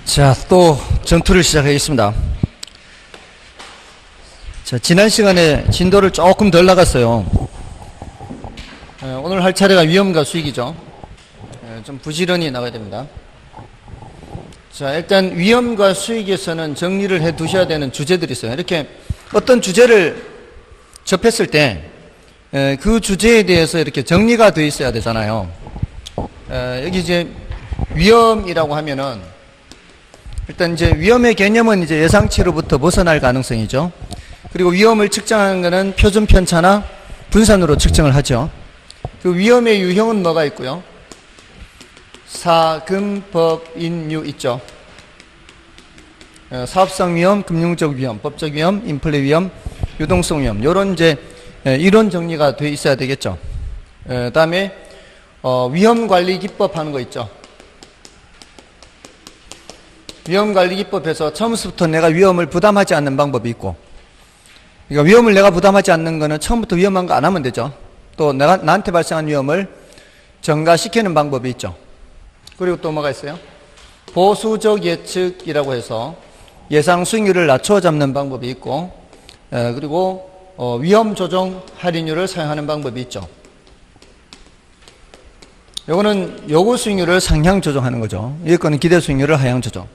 자, 또 전투를 시작하겠습니다. 자, 지난 시간에 진도를 조금 덜 나갔어요. 오늘 할 차례가 위험과 수익이죠. 좀 부지런히 나가야 됩니다. 자, 일단 위험과 수익에서는 정리를 해 두셔야 되는 주제들이 있어요. 이렇게 어떤 주제를 접했을 때 그 주제에 대해서 이렇게 정리가 되어 있어야 되잖아요. 여기 이제 위험이라고 하면은 일단 이제 위험의 개념은 이제 예상치로부터 벗어날 가능성이죠. 그리고 위험을 측정하는 것은 표준 편차나 분산으로 측정을 하죠. 그 위험의 유형은 뭐가 있고요? 사, 금, 법, 인, 유 있죠. 사업성 위험, 금융적 위험, 법적 위험, 인플레 위험, 유동성 위험. 요런 이제 이론 정리가 돼 있어야 되겠죠. 그다음에 위험 관리 기법 하는 거 있죠. 위험 관리 기법에서 처음부터 내가 위험을 부담하지 않는 방법이 있고, 그러니까 위험을 내가 부담하지 않는 거는 처음부터 위험한 거 안 하면 되죠. 또 나한테 발생한 위험을 전가시키는 방법이 있죠. 그리고 또 뭐가 있어요? 보수적 예측이라고 해서 예상 수익률을 낮춰 잡는 방법이 있고, 그리고 위험 조정 할인율을 사용하는 방법이 있죠. 요거는 요구 수익률을 상향 조정하는 거죠. 이 거는 기대 수익률을 하향 조정.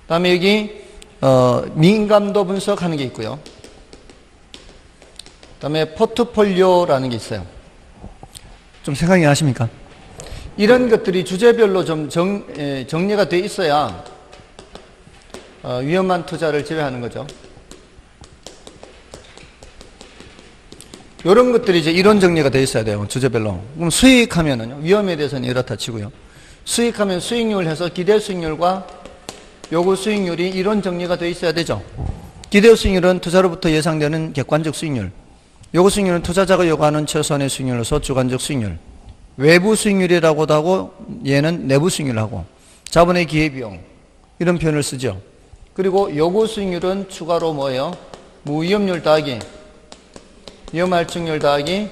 다음에 여기 민감도 분석하는 게 있고요. 다음에 포트폴리오라는 게 있어요. 좀 생각이 나십니까? 이런 것들이 주제별로 좀 정리가 돼 있어야 위험한 투자를 제외하는 거죠. 이런 것들이 이제 이론 정리가 돼 있어야 돼요. 주제별로. 그럼 수익하면은요, 위험에 대해서는 이렇다 치고요. 수익하면 수익률 해서 기대 수익률과 요구 수익률이 이론 정리가 돼 있어야 되죠. 기대 수익률은 투자로부터 예상되는 객관적 수익률. 요구 수익률은 투자자가 요구하는 최소한의 수익률로서 주관적 수익률. 외부 수익률이라고도 하고 얘는 내부 수익률하고 자본의 기회비용 이런 표현을 쓰죠. 그리고 요구 수익률은 추가로 뭐예요? 무위험률 더하기 위험 할증률 더하기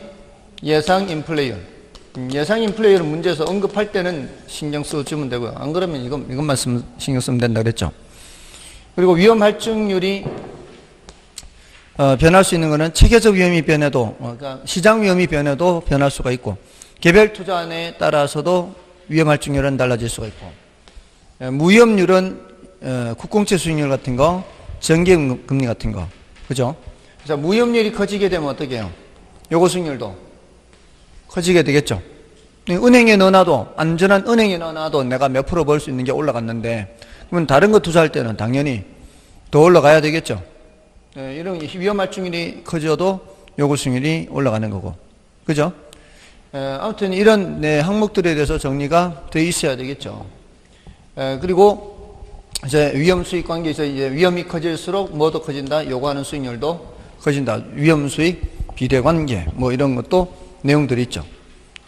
예상 인플레이율. 예상 인플레이율은 문제에서 언급할 때는 신경 써주면 되고요. 안 그러면 이것만 신경 쓰면 된다 그랬죠. 그리고 위험 할증률이 변할 수 있는 것은 체계적 위험이 변해도, 그러니까 시장 위험이 변해도 변할 수가 있고, 개별 투자안에 따라서도 위험 할증률은 달라질 수가 있고, 무위험률은 국공채 수익률 같은 거, 정기금리 같은 거, 그죠? 그래서 무위험률이 커지게 되면 어떻게 해요? 요구 수익률도 커지게 되겠죠. 은행에 넣어놔도, 안전한 은행에 넣어놔도 내가 몇 프로 벌 수 있는 게 올라갔는데, 그러면 다른 거 투자할 때는 당연히 더 올라가야 되겠죠. 이런 위험 할증률이 커져도 요구 수익률이 올라가는 거고, 그죠? 아무튼 이런 항목들에 대해서 정리가 돼 있어야 되겠죠. 그리고 이제 위험 수익 관계에서 이제 위험이 커질수록 뭐도 커진다? 요구하는 수익률도 커진다. 위험 수익 비례 관계 뭐 이런 것도 내용들이 있죠.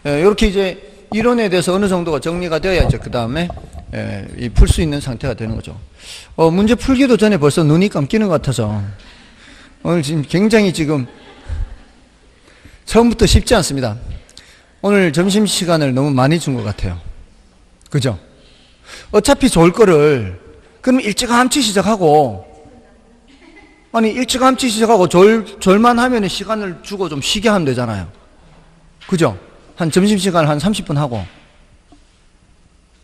이렇게 이제 이론에 대해서 어느 정도가 정리가 되어야죠. 그 다음에 풀 수 있는 상태가 되는 거죠. 문제 풀기도 전에 벌써 눈이 감기는 것 같아서 오늘 굉장히 처음부터 쉽지 않습니다. 오늘 점심시간을 너무 많이 준 것 같아요. 그죠? 어차피 좋을 거를 그럼 일찌감치 시작하고, 아니 일찌감치 시작하고 졸만 하면 시간을 주고 좀 쉬게 하면 되잖아요. 그죠? 한 점심시간 한 30분 하고.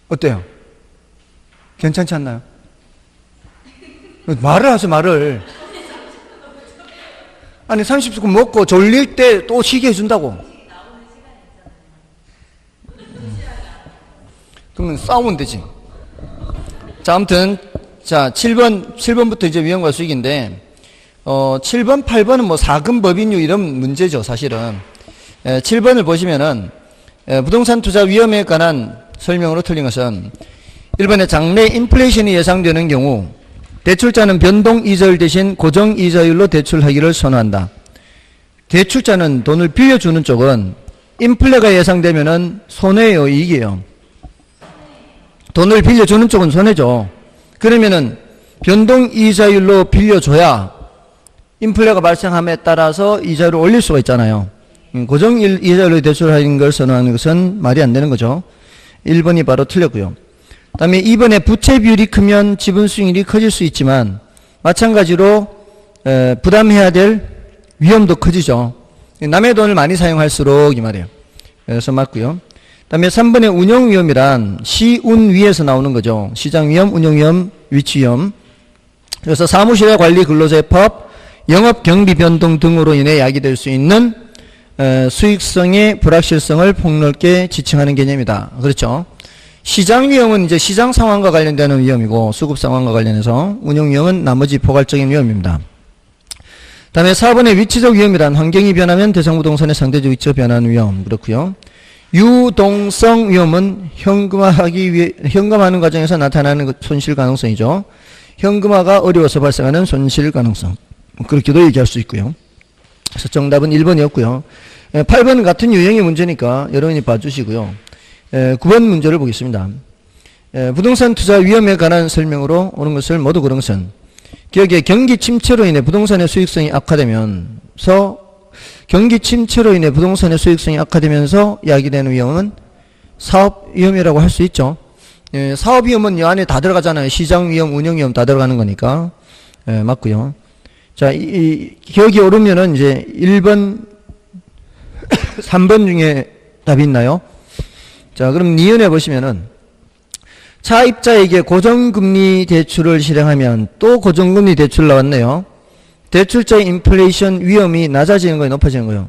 어때요? 괜찮지 않나요? 말을 하세요, 말을. 아니 30분 먹고 졸릴 때 또 쉬게 해준다고. 그러면 싸우면 되지. 자, 아무튼, 자, 7번부터 이제 위험과 수익인데, 7번, 8번은 뭐 사금, 법인유 이런 문제죠, 사실은. 7번을 보시면은, 부동산 투자 위험에 관한 설명으로 틀린 것은, 1번에 장래 인플레이션이 예상되는 경우, 대출자는 변동 이자율 대신 고정 이자율로 대출하기를 선호한다. 대출자는 돈을 빌려주는 쪽은, 인플레가 예상되면은 손해예요, 이익이에요. 돈을 빌려주는 쪽은 손해죠. 그러면은 변동 이자율로 빌려줘야 인플레가 발생함에 따라서 이자율을 올릴 수가 있잖아요. 고정 이자율로 대출하는 걸 선호하는 것은 말이 안 되는 거죠. 1번이 바로 틀렸고요. 다음에 2번에 부채 비율이 크면 지분 수익률이 커질 수 있지만 마찬가지로 부담해야 될 위험도 커지죠. 남의 돈을 많이 사용할수록 이 말이에요. 그래서 맞고요. 다음에 3번의 운영 위험이란 시운 위에서 나오는 거죠. 시장 위험, 운영 위험, 위치 위험. 그래서 사무실의 관리 근로자의 파업, 영업 경비 변동 등으로 인해 야기될 수 있는 수익성의 불확실성을 폭넓게 지칭하는 개념이다. 그렇죠. 시장 위험은 이제 시장 상황과 관련되는 위험이고 수급 상황과 관련해서 운영 위험은 나머지 포괄적인 위험입니다. 다음에 4번의 위치적 위험이란 환경이 변하면 대상 부동산의 상대적 위치가 변하는 위험. 그렇고요. 유동성 위험은 현금화하는 과정에서 나타나는 손실 가능성이죠. 현금화가 어려워서 발생하는 손실 가능성. 그렇게도 얘기할 수 있고요. 그래서 정답은 1번이었고요. 8번은 같은 유형의 문제니까 여러분이 봐주시고요. 9번 문제를 보겠습니다. 부동산 투자 위험에 관한 설명으로 오는 것을 모두 그런 것은 기억에 경기 침체로 인해 부동산의 수익성이 악화되면서 야기되는 위험은 사업 위험이라고 할 수 있죠. 사업 위험은 이 안에 다 들어가잖아요. 시장 위험, 운영 위험 다 들어가는 거니까. 맞고요. 자, 기억이 오르면은 이제 1번, 3번 중에 답이 있나요? 자, 그럼 니은에 보시면은 차입자에게 고정금리 대출을 실행하면 또 고정금리 대출 나왔네요. 대출자의 인플레이션 위험이 낮아지는 거예요, 높아지는 거예요?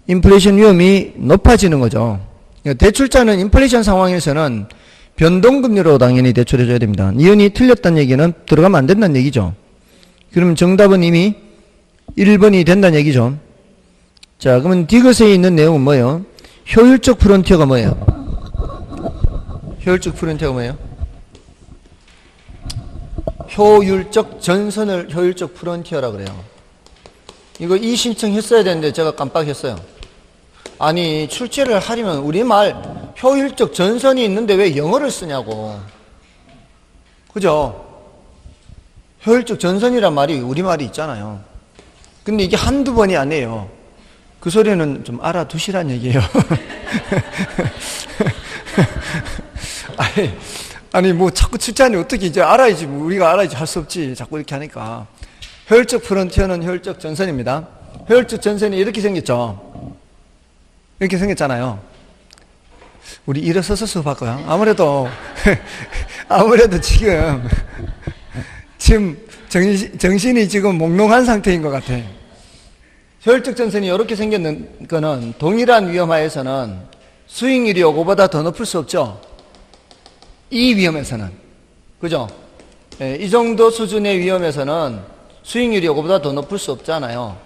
인플레이션 위험이 높아지는 거죠. 대출자는 인플레이션 상황에서는 변동금리로 당연히 대출해줘야 됩니다. 니은이 틀렸다는 얘기는 들어가면 안 된다는 얘기죠. 그러면 정답은 이미 1번이 된다는 얘기죠. 자, 그러면 디귿에 있는 내용은 뭐예요? 효율적 프론티어가 뭐예요? 효율적 프론티어가 뭐예요? 효율적 전선을 효율적 프론티어라 그래요. 이거 신청했어야 되는데 제가 깜빡했어요. 아니, 출제를 하려면 우리말 효율적 전선이 있는데 왜 영어를 쓰냐고. 그죠? 효율적 전선이란 말이 우리말이 있잖아요. 근데 이게 한두 번이 아니에요. 그 소리는 좀 알아두시란 얘기예요. 아니 뭐 자꾸 출제하니 어떻게 이제 알아야지, 뭐 우리가 알아야지 할 수 없지. 자꾸 이렇게 하니까. 효율적 프론티어는 효율적 전선입니다. 효율적 전선이 이렇게 생겼죠. 이렇게 생겼잖아요. 우리 일어서서 수업할까요? 아무래도 지금 정신이 지금 몽롱한 상태인 것 같아. 효율적 전선이 이렇게 생겼는 거는 동일한 위험하에서는 수익률이 요거보다 더 높을 수 없죠. 이 위험에서는. 그죠? 이 정도 수준의 위험에서는 수익률이 요거보다 더 높을 수 없잖아요.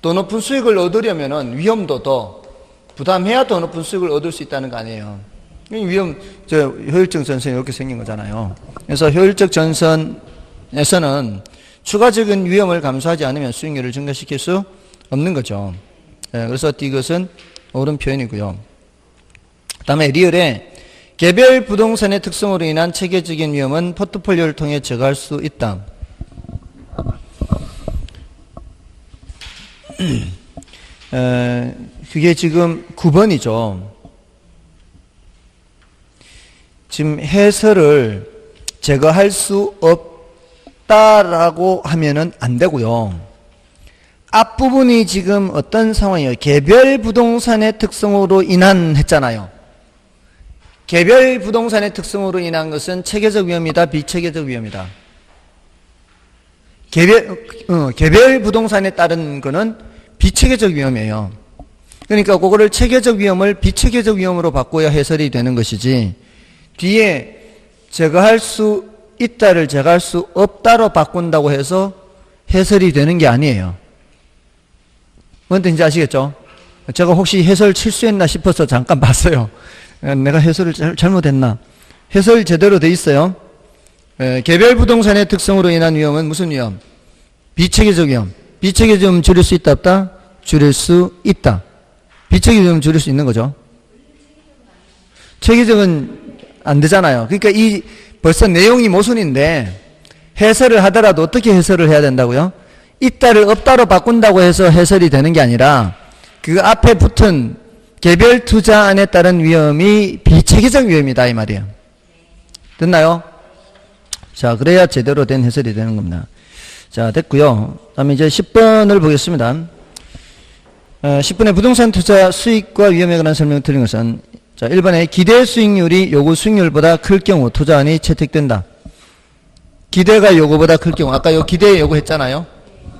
더 높은 수익을 얻으려면은 위험도 더 부담해야 더 높은 수익을 얻을 수 있다는 거 아니에요. 효율적 전선이 이렇게 생긴 거잖아요. 그래서 효율적 전선에서는 추가적인 위험을 감수하지 않으면 수익률을 증가시킬 수 없는 거죠. 그래서 이것은 옳은 표현이고요. 다음에 리얼에 개별 부동산의 특성으로 인한 체계적인 위험은 포트폴리오를 통해 제거할 수 있다. 그게 지금 9번이죠. 지금 해설을 제거할 수 없다라고 하면은 안 되고요. 앞부분이 지금 어떤 상황이에요? 개별 부동산의 특성으로 인한 했잖아요. 개별 부동산의 특성으로 인한 것은 체계적 위험이다, 비체계적 위험이다. 개별 부동산에 따른 거는 비체계적 위험이에요. 그러니까 그거를 체계적 위험을 비체계적 위험으로 바꿔야 해설이 되는 것이지, 뒤에 제거할 수 있다를 제거할 수 없다로 바꾼다고 해서 해설이 되는 게 아니에요. 뭔 뜻인지 아시겠죠? 제가 혹시 해설 실수했나 싶어서 잠깐 봤어요. 내가 해설을 잘못했나? 해설 제대로 돼 있어요. 개별 부동산의 특성으로 인한 위험은 무슨 위험? 비체계적 위험. 비체계적 위험 줄일 수 있다 없다? 줄일 수 있다. 비체계적 위험 줄일 수 있는 거죠. 체계적은 안 되잖아요. 그러니까 벌써 내용이 모순인데 해설을 하더라도 어떻게 해설을 해야 된다고요? 있다를 없다로 바꾼다고 해서 해설이 되는 게 아니라 그 앞에 붙은 개별 투자 안에 따른 위험이 비체계적 위험이다 이 말이에요. 됐나요? 자, 그래야 제대로 된 해설이 되는 겁니다. 자, 됐고요. 다음에 이제 10번을 보겠습니다. 10번의 부동산 투자 수익과 위험에 관한 설명을 드린 것은, 자, 1번에 기대 수익률이 요구 수익률보다 클 경우 투자안이 채택된다. 기대가 요구보다 클 경우, 아까 요 기대 요구했잖아요.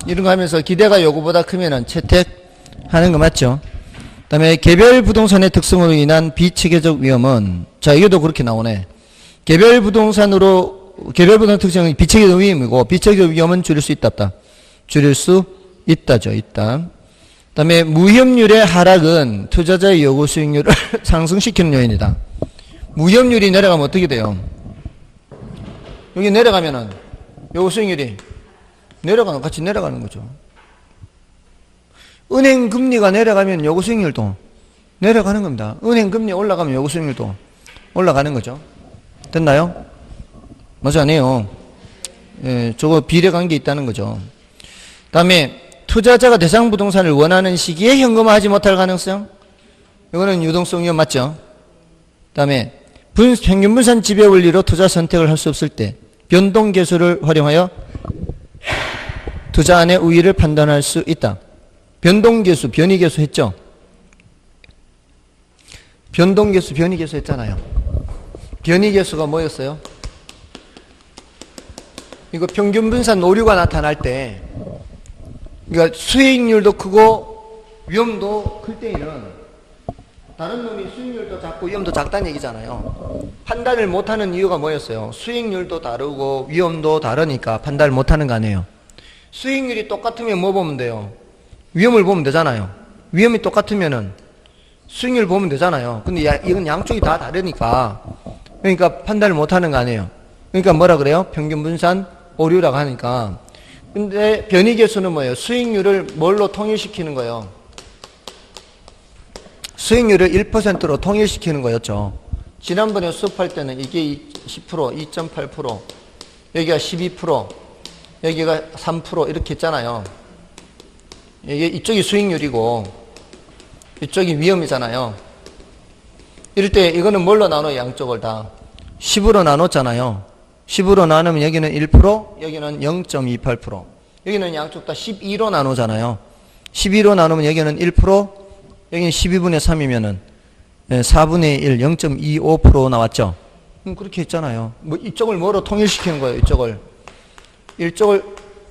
이런 거 하면서 기대가 요구보다 크면은 채택하는 거 맞죠? 그 다음에 개별 부동산의 특성으로 인한 비체계적 위험은, 자, 이게도 그렇게 나오네. 개별 부동산 특성은 비체계적 위험이고, 비체계적 위험은 줄일 수 있다, 없다? 줄일 수 있다죠, 있다. 그 다음에 무협률의 하락은 투자자의 요구 수익률을 상승시키는 요인이다. 무협률이 내려가면 어떻게 돼요? 여기 내려가면은 요구 수익률이 같이 내려가는 거죠. 은행 금리가 내려가면 요구 수익률도 내려가는 겁니다. 은행 금리 올라가면 요구 수익률도 올라가는 거죠. 됐나요? 맞아, 아니에요. 예, 저거 비례관계 있다는 거죠. 다음에 투자자가 대상 부동산을 원하는 시기에 현금화하지 못할 가능성? 이거는 유동성 위험 맞죠? 다음에 평균 분산 지배 원리로 투자 선택을 할 수 없을 때 변동계수를 활용하여 투자안의 우위를 판단할 수 있다. 변동계수, 변이계수 했죠? 변동계수, 변이계수 했잖아요. 변이계수가 뭐였어요? 이거 평균 분산 오류가 나타날 때, 그러니까 수익률도 크고 위험도 클 때에는 다른 놈이 수익률도 작고 위험도 작다는 얘기잖아요. 판단을 못하는 이유가 뭐였어요? 수익률도 다르고 위험도 다르니까 판단을 못하는 거 아니에요. 수익률이 똑같으면 뭐 보면 돼요? 위험을 보면 되잖아요. 위험이 똑같으면은 수익률 보면 되잖아요. 근데 이건 양쪽이 다 다르니까, 그러니까 판단을 못하는 거 아니에요. 그러니까 뭐라 그래요? 평균 분산 오류라고 하니까. 근데 변이계수는 뭐예요? 수익률을 뭘로 통일시키는 거예요? 수익률을 1%로 통일시키는 거였죠. 지난번에 수업할 때는 이게 10%, 2.8%, 여기가 12%, 여기가 3% 이렇게 했잖아요. 이쪽이 수익률이고 이쪽이 위험이잖아요. 이럴 때 이거는 뭘로 나눠요? 양쪽을 다 10으로 나눴잖아요. 10으로 나누면 여기는 1%, 여기는 0.28%, 여기는 양쪽 다 12로 나누잖아요. 12로 나누면 여기는 1%, 여기는 12분의 3이면은 4분의 1, 0.25% 나왔죠. 그렇게 했잖아요. 뭐 이쪽을 뭐로 통일시키는 거예요? 이쪽을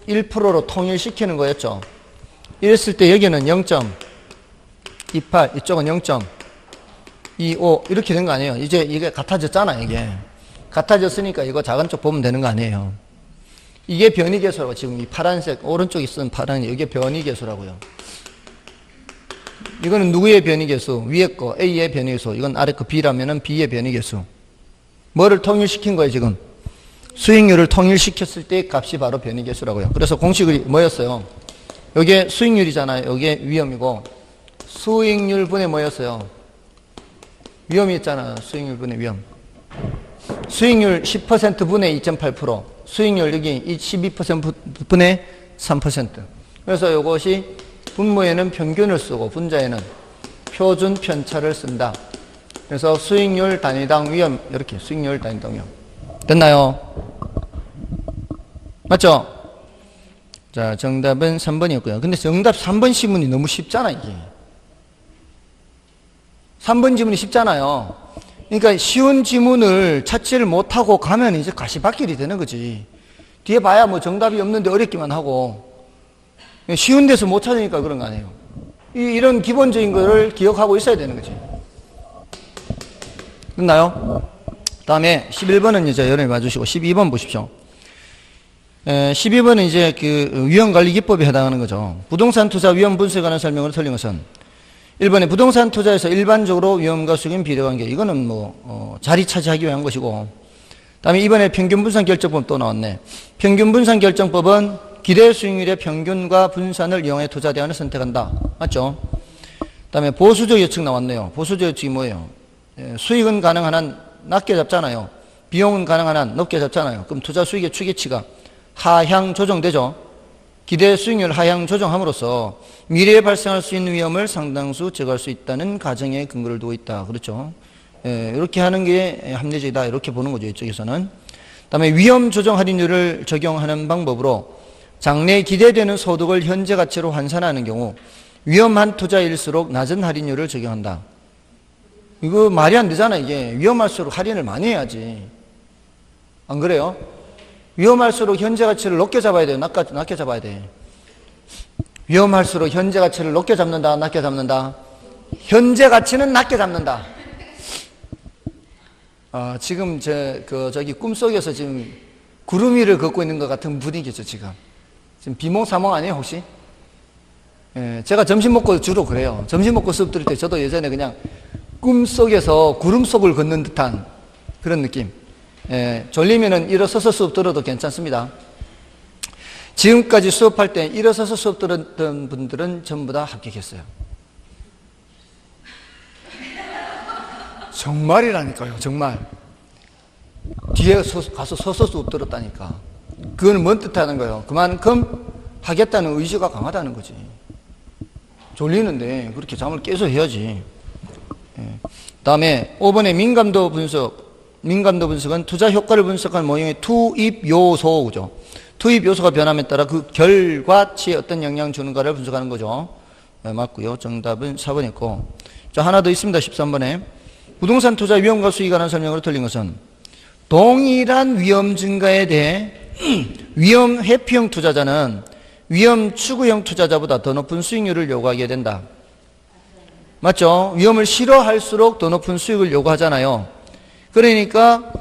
1%로 통일시키는 거였죠. 이랬을 때 여기는 0.28, 이쪽은 0.25 이렇게 된 거 아니에요. 이제 이게 같아졌잖아요. 이게 같아졌으니까 이거 작은 쪽 보면 되는 거 아니에요. 이게 변이계수라고. 지금 이 파란색 오른쪽에 쓴 파란 이게 변이계수라고요. 이거는 누구의 변이계수? 위에 거 A의 변이계수, 이건 아래 거 B라면은 B의 변이계수. 뭐를 통일시킨 거예요 지금? 수익률을 통일시켰을 때 값이 바로 변이계수라고요. 그래서 공식이 뭐였어요? 여기에 수익률이잖아요. 여기에 위험이고, 수익률 분의 뭐였어요? 위험이 있잖아요. 수익률 분의 위험. 수익률 10% 분의 2.8%, 수익률 여기 12% 분의 3%. 그래서 이것이 분모에는 평균을 쓰고 분자에는 표준 편차를 쓴다. 그래서 수익률 단위당 위험, 이렇게 수익률 단위당 위험. 됐나요? 맞죠? 자, 정답은 3번이었고요. 근데 정답 3번 지문이 너무 쉽잖아, 이게. 3번 지문이 쉽잖아요. 그러니까 쉬운 지문을 찾지를 못하고 가면 이제 가시밭길이 되는 거지. 뒤에 봐야 뭐 정답이 없는데 어렵기만 하고. 쉬운 데서 못 찾으니까 그런 거 아니에요. 이런 기본적인 거를 기억하고 있어야 되는 거지. 됐나요? 다음에 11번은 이제 여러분이 봐주시고 12번 보십시오. 12번은 이제 그 위험관리 기법에 해당하는 거죠. 부동산 투자 위험 분석에 관한 설명으로 틀린 것은 1번에 부동산 투자에서 일반적으로 위험과 수익인 비례관계. 이거는 뭐 자리 차지하기 위한 것이고, 다음에 2번에 평균 분산 결정법 또 나왔네. 평균 분산 결정법은 기대 수익률의 평균과 분산을 이용해 투자 대안을 선택한다. 맞죠? 다음에 보수적 예측 나왔네요. 보수적 예측이 뭐예요? 수익은 가능한 한 낮게 잡잖아요. 비용은 가능한 한 높게 잡잖아요. 그럼 투자 수익의 추계치가 하향 조정되죠. 기대 수익률 하향 조정함으로써 미래에 발생할 수 있는 위험을 상당수 제거할 수 있다는 가정에 근거를 두고 있다. 그렇죠? 이렇게 하는 게 합리적이다. 이렇게 보는 거죠. 이쪽에서는. 그다음에 위험 조정 할인율을 적용하는 방법으로 장래 기대되는 소득을 현재 가치로 환산하는 경우 위험한 투자일수록 낮은 할인율을 적용한다. 이거 말이 안 되잖아. 이게 위험할수록 할인을 많이 해야지. 안 그래요? 위험할수록 현재 가치를 높게 잡아야 돼요? 낮게 잡아야 돼? 위험할수록 현재 가치를 높게 잡는다? 낮게 잡는다? 현재 가치는 낮게 잡는다. 지금 저기 꿈속에서 지금 구름 위를 걷고 있는 것 같은 분위기죠, 지금. 지금 비몽사몽 아니에요, 혹시? 예, 제가 점심 먹고 주로 그래요. 점심 먹고 수업 들을 때 저도 예전에 그냥 꿈속에서 구름 속을 걷는 듯한 그런 느낌. 예, 졸리면은 일어서서 수업 들어도 괜찮습니다. 지금까지 수업할 때 일어서서 수업 들었던 분들은 전부 다 합격했어요. 정말이라니까요, 정말. 뒤에 가서 서서 수업 들었다니까. 그건 뭔 뜻하는 거예요? 그만큼 하겠다는 의지가 강하다는 거지. 졸리는데 그렇게 잠을 깨서 해야지. 다음에 5번에 민감도 분석. 민감도 분석은 투자 효과를 분석한 모형의 투입 요소죠. 투입 요소가 변함에 따라 그 결과치에 어떤 영향을 주는가를 분석하는 거죠. 맞고요. 정답은 4번이었고. 자, 하나 더 있습니다. 13번에. 부동산 투자 위험과 수익에 관한 설명으로 틀린 것은 동일한 위험 증가에 대해 위험 회피형 투자자는 위험 추구형 투자자보다 더 높은 수익률을 요구하게 된다. 맞죠? 위험을 싫어할수록 더 높은 수익을 요구하잖아요. 그러니까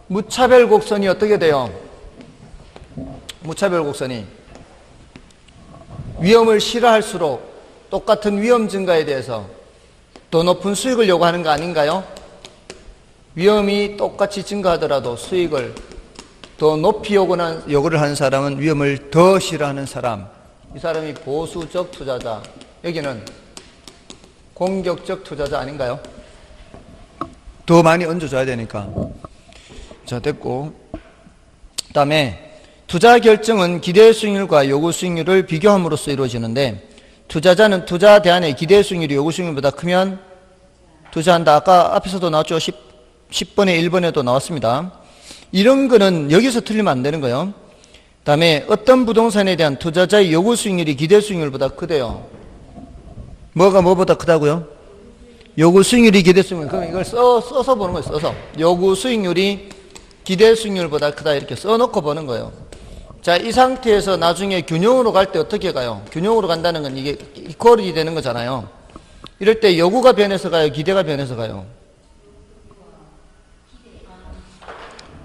무차별 곡선이 어떻게 돼요? 무차별 곡선이 위험을 싫어할수록 똑같은 위험 증가에 대해서 더 높은 수익을 요구하는 거 아닌가요? 위험이 똑같이 증가하더라도 수익을 더 높이 요구를 하는 사람은 위험을 더 싫어하는 사람. 이 사람이 보수적 투자자. 여기는 공격적 투자자 아닌가요? 더 많이 얹어줘야 되니까. 자, 됐고. 그 다음에 투자 결정은 기대 수익률과 요구 수익률을 비교함으로써 이루어지는데 투자자는 투자 대안의 기대 수익률이 요구 수익률보다 크면 투자한다. 아까 앞에서도 나왔죠. 10번에 1번에도 나왔습니다. 이런 거는 여기서 틀리면 안 되는 거예요. 그 다음에 어떤 부동산에 대한 투자자의 요구 수익률이 기대 수익률보다 크대요. 뭐보다 크다고요? 요구 수익률이 기대 수익률. 그럼 이걸 써서 보는 거예요. 써서. 요구 수익률이 기대 수익률보다 크다. 이렇게 써놓고 보는 거예요. 자, 이 상태에서 나중에 균형으로 갈 때 어떻게 가요? 균형으로 간다는 건 이게 이퀄이 되는 거잖아요. 이럴 때 요구가 변해서 가요? 기대가 변해서 가요?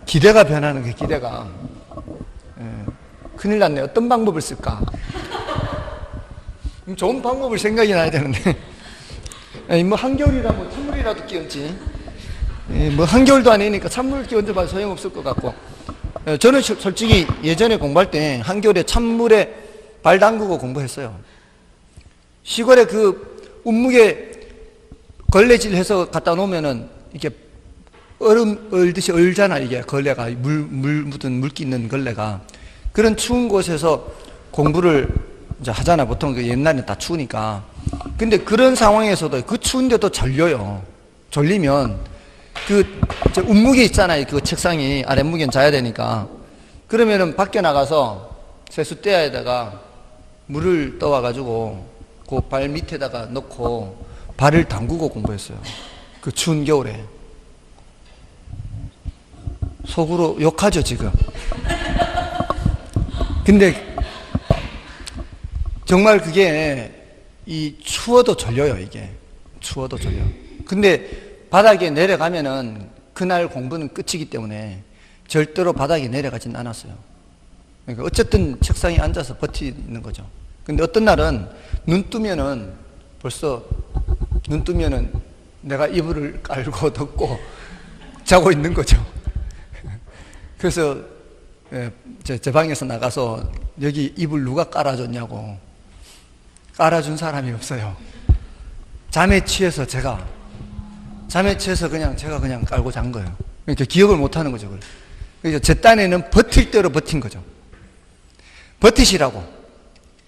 기대가 변하는 게 기대가. 큰일 났네. 어떤 방법을 쓸까? 좋은 방법을 생각이 나야 되는데. 뭐 한겨울이라고 찬물이라도 끼얹지. 뭐 한겨울도 아니니까 찬물 끼얹어봐도 소용없을 것 같고. 저는 솔직히 예전에 공부할 때 한겨울에 찬물에 발 담그고 공부했어요. 시골에 그 운무게 걸레질 해서 갖다 놓으면은 이렇게 얼음 얼듯이 얼잖아. 이게 걸레가 물 묻은 물기 있는 걸레가. 그런 추운 곳에서 공부를 이제 하잖아. 보통 그 옛날에는 다 추우니까. 근데 그런 상황에서도 그 추운데도 졸려요. 졸리면 그 운무게 있잖아요. 그 책상이 아랫무게는 자야 되니까. 그러면은 밖에 나가서 세숫대야에다가 물을 떠와가지고 그 발 밑에다가 넣고 발을 담그고 공부했어요. 그 추운 겨울에. 속으로 욕하죠, 지금. 근데 정말 그게 이 추워도 졸려요, 이게. 추워도 졸려. 근데 바닥에 내려가면은 그날 공부는 끝이기 때문에 절대로 바닥에 내려가진 않았어요. 그러니까 어쨌든 책상에 앉아서 버티는 거죠. 근데 어떤 날은 눈 뜨면은 벌써 눈 뜨면은 내가 이불을 깔고 덮고 자고 있는 거죠. 그래서 제 방에서 나가서 여기 이불 누가 깔아줬냐고. 깔아준 사람이 없어요. 잠에 취해서 제가 그냥 깔고 잔 거예요. 그러니까 기억을 못 하는 거죠. 그래서 제 딴에는 버틸 대로 버틴 거죠. 버티시라고.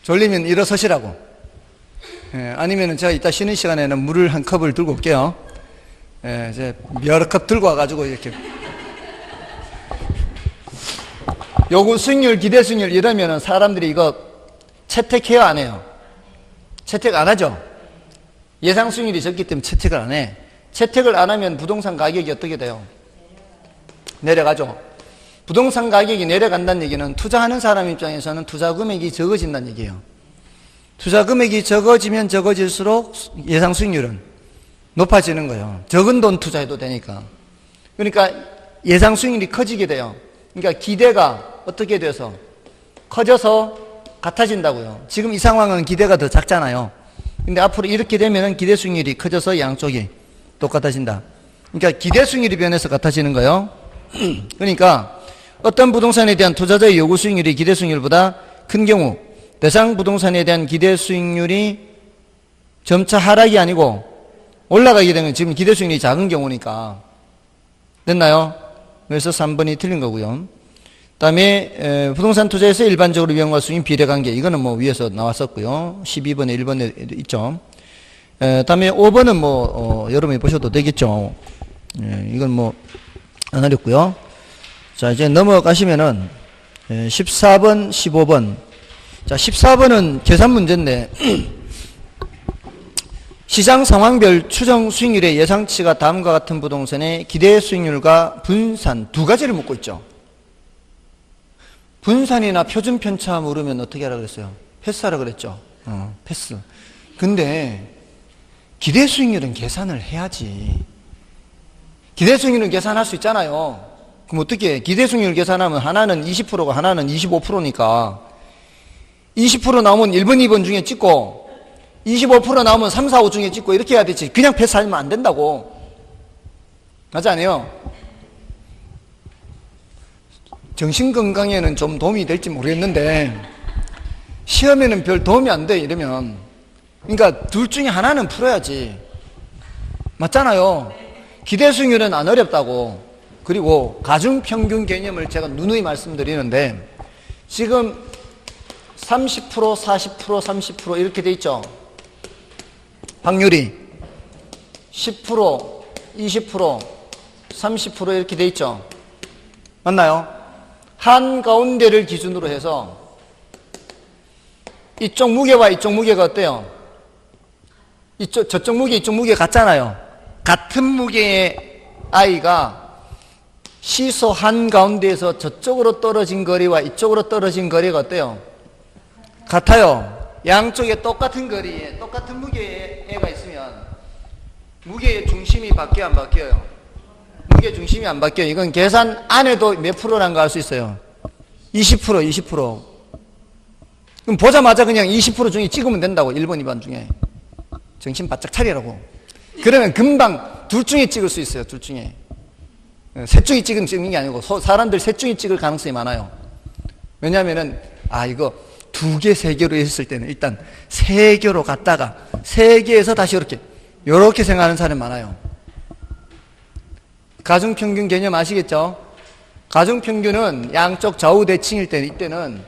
졸리면 일어서시라고. 아니면은 제가 이따 쉬는 시간에는 물을 한 컵을 들고 올게요. 예, 이제 여러 컵 들고 와가지고 이렇게. 요구 수익률, 기대 수익률 이러면은 사람들이 이거 채택해요, 안 해요? 채택 안 하죠? 예상 수익률이 적기 때문에 채택을 안 해. 채택을 안 하면 부동산 가격이 어떻게 돼요? 내려가죠. 부동산 가격이 내려간다는 얘기는 투자하는 사람 입장에서는 투자 금액이 적어진다는 얘기예요. 투자 금액이 적어지면 적어질수록 예상 수익률은 높아지는 거예요. 적은 돈 투자해도 되니까. 그러니까 예상 수익률이 커지게 돼요. 그러니까 기대가 어떻게 돼서 커져서 같아진다고요. 지금 이 상황은 기대가 더 작잖아요. 근데 앞으로 이렇게 되면은 기대 수익률이 커져서 양쪽이 똑같아진다. 그러니까 기대 수익률이 변해서 같아지는 거예요. 그러니까 어떤 부동산에 대한 투자자의 요구 수익률이 기대 수익률보다 큰 경우 대상 부동산에 대한 기대 수익률이 점차 하락이 아니고 올라가게 되면 지금 기대 수익률이 작은 경우니까. 됐나요? 그래서 3번이 틀린 거고요. 다음에 부동산 투자에서 일반적으로 위험과 수익 비례관계, 이거는 뭐 위에서 나왔었고요. 12번에 1번에 있죠. 다음에 5번은 뭐 여러분이 보셔도 되겠죠. 이건 뭐 안 어렵고요. 자, 이제 넘어가시면은 14번, 15번. 자, 14번은 계산 문제인데 시장 상황별 추정 수익률의 예상치가 다음과 같은 부동산의 기대 수익률과 분산 두 가지를 묻고 있죠. 분산이나 표준 편차 물으면 어떻게 하라 그랬어요? 패스하라 그랬죠. 패스. 근데 기대 수익률은 계산을 해야지. 기대 수익률은 계산할 수 있잖아요. 그럼 어떻게 해? 기대 수익률 계산하면 하나는 20%가 하나는 25%니까 20% 나오면 1번, 2번 중에 찍고 25% 나오면 3, 4, 5 중에 찍고 이렇게 해야 되지. 그냥 패스하면 안 된다고. 맞지 않아요? 정신건강에는 좀 도움이 될지 모르겠는데 시험에는 별 도움이 안 돼 이러면. 그러니까 둘 중에 하나는 풀어야지. 맞잖아요. 기대 수익률은 안 어렵다고. 그리고 가중평균 개념을 제가 누누이 말씀드리는데 지금 30%, 40%, 30% 이렇게 돼 있죠. 확률이 10%, 20%, 30% 이렇게 돼 있죠. 맞나요? 한가운데를 기준으로 해서 이쪽 무게와 이쪽 무게가 어때요? 저쪽 무게, 이쪽 무게 같잖아요. 같은 무게의 아이가 시소 한가운데에서 저쪽으로 떨어진 거리와 이쪽으로 떨어진 거리가 어때요? 같아요. 양쪽에 똑같은 거리에 똑같은 무게의 애가 있으면 무게의 중심이 바뀌어요, 안 바뀌어요? 무게 중심이 안 바뀌어요. 이건 계산 안 해도 몇 프로라는 거 알 수 있어요. 20%, 20%. 그럼 보자마자 그냥 20% 중에 찍으면 된다고. 1번, 2번 중에. 정신 바짝 차리라고. 그러면 금방 둘 중에 찍을 수 있어요. 둘 중에. 셋 중에 찍는 게 아니고 사람들 셋 중에 찍을 가능성이 많아요. 왜냐하면은 이거 2개, 3개로 했을 때는 일단 3개로 갔다가 3개에서 다시 이렇게 생각하는 사람이 많아요. 가중평균 개념 아시겠죠? 가중평균은 양쪽 좌우 대칭일 때 이때는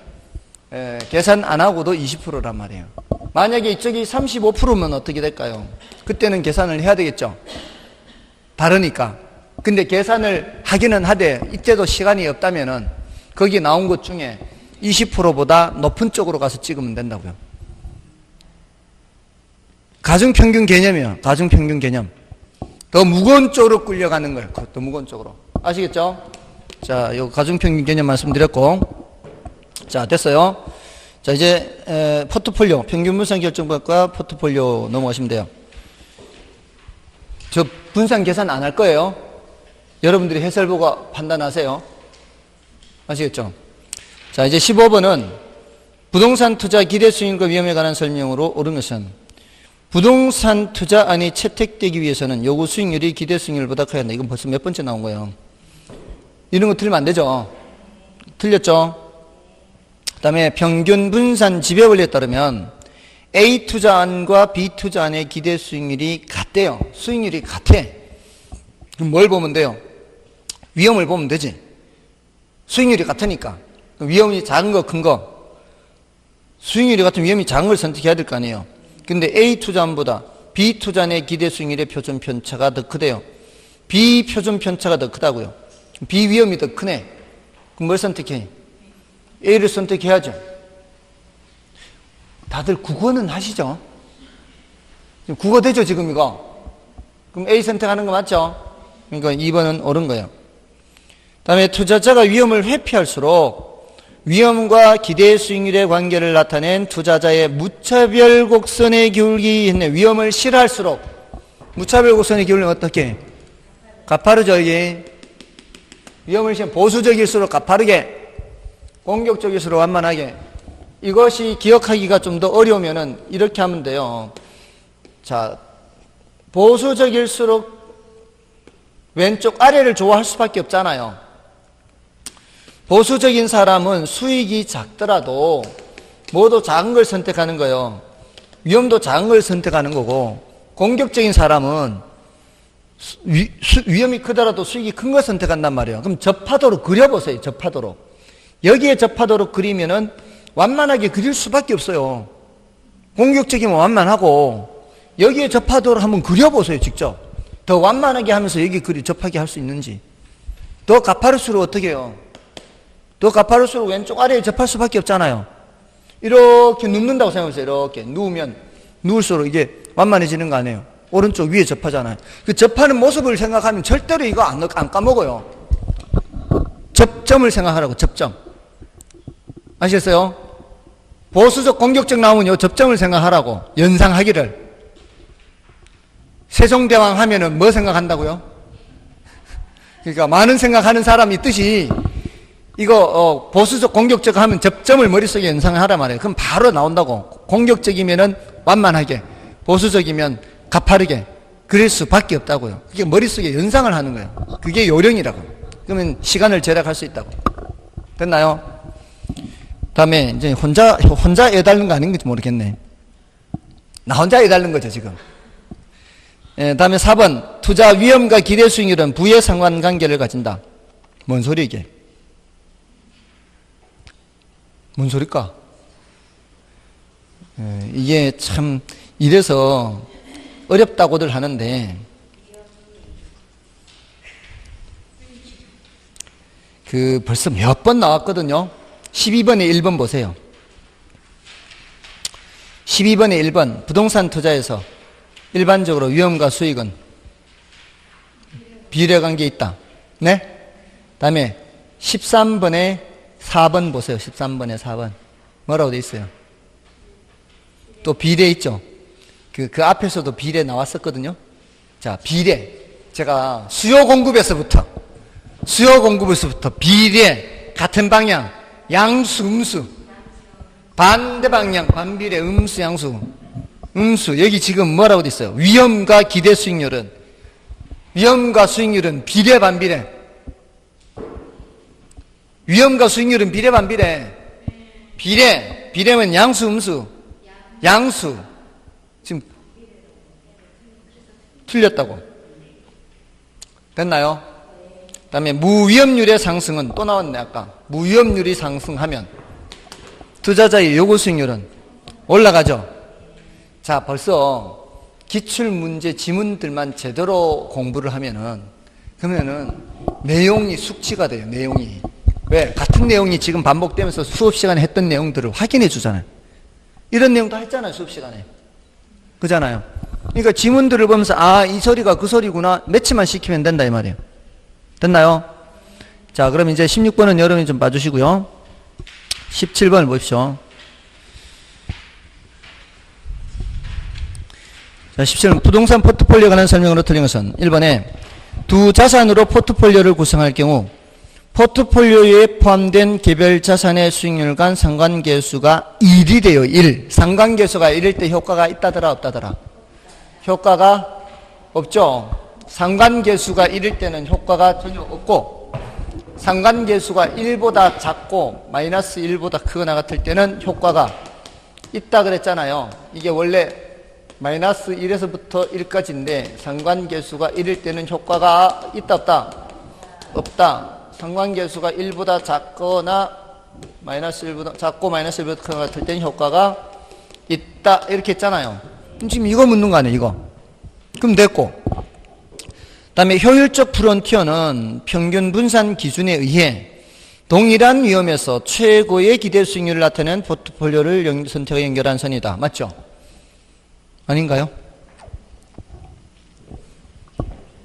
계산 안 하고도 20%란 말이에요. 만약에 이쪽이 35%면 어떻게 될까요? 그때는 계산을 해야 되겠죠. 다르니까. 근데 계산을 하기는 하되 이때도 시간이 없다면은 거기 나온 것 중에 20%보다 높은 쪽으로 가서 찍으면 된다고요. 가중평균 개념이요. 가중평균 개념. 더 무거운 쪽으로 끌려가는 거예요. 더 무거운 쪽으로. 아시겠죠? 자, 요 가중평균 개념 말씀드렸고. 자, 됐어요. 자, 이제 포트폴리오, 평균 분산 결정법과 포트폴리오 넘어가시면 돼요. 저 분산 계산 안 할 거예요. 여러분들이 해설 보고 판단하세요. 아시겠죠? 자, 이제 15번은 부동산 투자 기대 수익과 위험에 관한 설명으로 옳은 것은 부동산 투자안이 채택되기 위해서는 요구 수익률이 기대 수익률보다 커야 한다. 이건 벌써 몇 번째 나온 거예요. 이런 거 틀리면 안 되죠. 틀렸죠? 그 다음에 평균 분산 지배 원리에 따르면 A 투자안과 B 투자안의 기대 수익률이 같대요. 수익률이 같아. 그럼 뭘 보면 돼요? 위험을 보면 되지. 수익률이 같으니까. 위험이 작은 거, 큰 거. 수익률이 같은 위험이 작은 걸 선택해야 될 거 아니에요. 근데 A 투자안보다 B 투자안의 기대 수익률의 표준 편차가 더 크대요. 비표준 편차가 더 크다고요. 비위험이 더 크네. 그럼 뭘 선택해? A를 선택해야죠. 다들 국어는 하시죠? 국어 되죠, 지금 이거? 그럼 A 선택하는 거 맞죠? 그러니까 2번은 옳은 거예요. 다음에 투자자가 위험을 회피할수록 위험과 기대 수익률의 관계를 나타낸 투자자의 무차별 곡선의 기울기 했네. 위험을 싫어할수록 무차별 곡선의 기울기는 어떻게? 가파르죠, 이게. 위험을 싫어 보수적일수록 가파르게, 공격적일수록 완만하게. 이것이 기억하기가 좀 더 어려우면은 이렇게 하면 돼요. 자, 보수적일수록 왼쪽 아래를 좋아할 수밖에 없잖아요. 보수적인 사람은 수익이 작더라도 모두 작은 걸 선택하는 거예요. 위험도 작은 걸 선택하는 거고, 공격적인 사람은 위험이 크더라도 수익이 큰 걸 선택한단 말이에요. 그럼 접하도록 그려보세요. 접하도록. 여기에 접하도록 그리면은 완만하게 그릴 수밖에 없어요. 공격적이면 완만하고, 여기에 접하도록 한번 그려보세요. 직접. 더 완만하게 하면서 여기 접하게 할 수 있는지. 더 가파를수록 어떻게 해요? 더 가파를수록 왼쪽 아래에 접할 수밖에 없잖아요. 이렇게 눕는다고 생각해보세요. 이렇게 누우면 누울수록 이게 완만해지는 거 아니에요? 오른쪽 위에 접하잖아요. 그 접하는 모습을 생각하면 절대로 이거 안 까먹어요. 접점을 생각하라고. 접점. 아시겠어요? 보수적 공격적 나오면 접점을 생각하라고. 연상하기를. 세종대왕 하면은 뭐 생각한다고요? 그러니까 많은 생각하는 사람이 뜻이 이거 보수적 공격적 하면 접점을 머릿속에 연상하란 말이에요. 그럼 바로 나온다고. 공격적이면은 완만하게, 보수적이면 가파르게 그릴 수밖에 없다고요. 그게 머릿속에 연상을 하는 거예요. 그게 요령이라고. 그러면 시간을 절약할 수 있다고. 됐나요? 다음에 이제 혼자 애달는 거 아닌지 모르겠네. 나 혼자 애달는 거죠 지금. 다음에 4번 투자 위험과 기대 수익률은 부의 상관관계를 가진다. 뭔 소리 이게? 뭔 소릴까? 이게 참 이래서 어렵다고들 하는데 그 벌써 몇 번 나왔거든요. 12번에 1번 보세요. 12번에 1번 부동산 투자에서 일반적으로 위험과 수익은 비례관계에 있다. 네? 다음에 13번에 4번 보세요. 13번에 4번 뭐라고 돼 있어요? 또 비례 있죠. 그 앞에서도 비례 나왔었거든요. 자, 비례. 제가 수요 공급에서부터 비례, 같은 방향, 양수, 음수, 반대 방향, 반비례, 음수, 양수, 음수. 여기 지금 뭐라고 돼 있어요? 위험과 기대 수익률은, 위험과 수익률은 비례, 반비례. 위험과 수익률은 비례, 반비례. 비례면 양수, 음수, 양수. 지금 틀렸다고. 됐나요? 그 다음에 무위험률의 상승은 또 나왔네. 아까 무위험률이 상승하면 투자자의 요구 수익률은 올라가죠. 자, 벌써 기출문제 지문들만 제대로 공부를 하면은 그러면은 내용이 숙지가 돼요. 내용이. 왜? 같은 내용이 지금 반복되면서 수업 시간에 했던 내용들을 확인해 주잖아요. 이런 내용도 했잖아요. 수업 시간에. 그잖아요. 그러니까 지문들을 보면서 이 소리가 그 소리구나 매치만 시키면 된다 이 말이에요. 됐나요? 자, 그럼 이제 16번은 여러분이 좀 봐주시고요. 17번을 보십시오. 자, 17번 부동산 포트폴리오에 관한 설명으로 틀린 것은 1번에 두 자산으로 포트폴리오를 구성할 경우 포트폴리오에 포함된 개별 자산의 수익률 간 상관계수가 1이래요. 1. 상관계수가 1일 때 효과가 있다더라 없다더라? 효과가 없죠. 상관계수가 1일 때는 효과가 전혀 없고 상관계수가 1보다 작고 마이너스 1보다 크거나 같을 때는 효과가 있다 그랬잖아요. 이게 원래 마이너스 1에서부터 1까지인데 상관계수가 1일 때는 효과가 있다 없다? 없다. 상관계수가 1보다 작거나 마이너스 1보다 작고 마이너스 1보다 크거나 같을 때는 효과가 있다 이렇게 했잖아요. 지금 이거 묻는 거 아니에요. 이거. 그럼 됐고 다음에 효율적 프론티어는 평균 분산 기준에 의해 동일한 위험에서 최고의 기대 수익률을 나타내는 포트폴리오를 선택해 연결한 선이다. 맞죠? 아닌가요?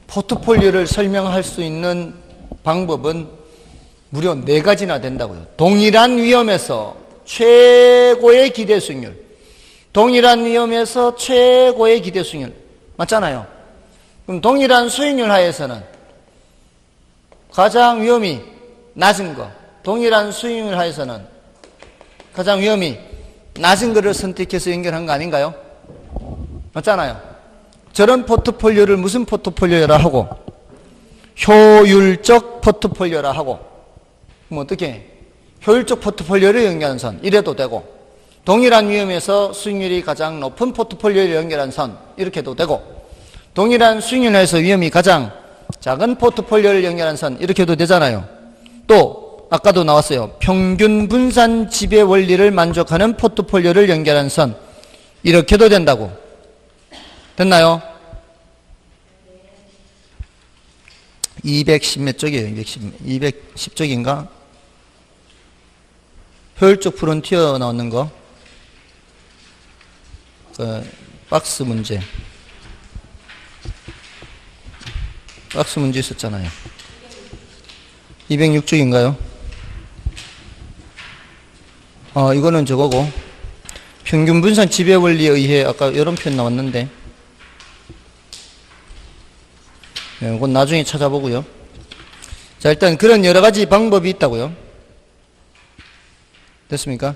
포트폴리오를 설명할 수 있는 방법은 무려 4가지나 된다고요. 동일한 위험에서 최고의 기대 수익률. 동일한 위험에서 최고의 기대 수익률. 맞잖아요. 그럼 동일한 수익률 하에서는 가장 위험이 낮은 거, 동일한 수익률 하에서는 가장 위험이 낮은 거를 선택해서 연결한 거 아닌가요? 맞잖아요. 저런 포트폴리오를 무슨 포트폴리오라 하고? 효율적 포트폴리오라 하고. 그럼 어떻게? 효율적 포트폴리오를 연결한 선, 이래도 되고, 동일한 위험에서 수익률이 가장 높은 포트폴리오를 연결한 선, 이렇게도 되고, 동일한 수익률에서 위험이 가장 작은 포트폴리오를 연결한 선, 이렇게 해도 되잖아요. 또 아까도 나왔어요. 평균 분산 지배 원리를 만족하는 포트폴리오를 연결한 선, 이렇게도 된다고. 됐나요? 210 몇 쪽이에요? 210쪽인가? 효율적 프론티어 나오는 거. 박스 문제. 박스 문제 있었잖아요. 206쪽인가요? 이거는 저거고. 평균 분산 지배 원리에 의해 아까 이런 표현 나왔는데. 네, 이건 나중에 찾아보고요. 자, 일단 그런 여러 가지 방법이 있다고요. 됐습니까?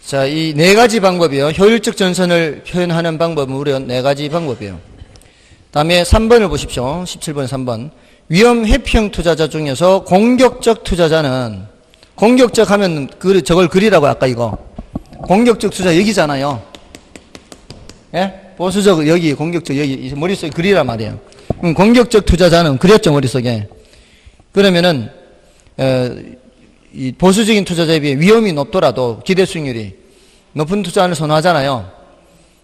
자, 이 4가지 방법이요. 효율적 전선을 표현하는 방법은 무려 4가지 방법이에요. 다음에 3번을 보십시오. 17번 3번. 위험 회피형 투자자 중에서 공격적 투자자는, 공격적 하면 저걸 그리라고 아까 이거. 공격적 투자 여기잖아요. 예? 보수적 여기, 공격적 여기, 머릿속에 그리란 말이에요. 공격적 투자자는 그렸죠, 머릿속에. 그러면은 이 보수적인 투자자에 비해 위험이 높더라도 기대 수익률이 높은 투자를 선호하잖아요.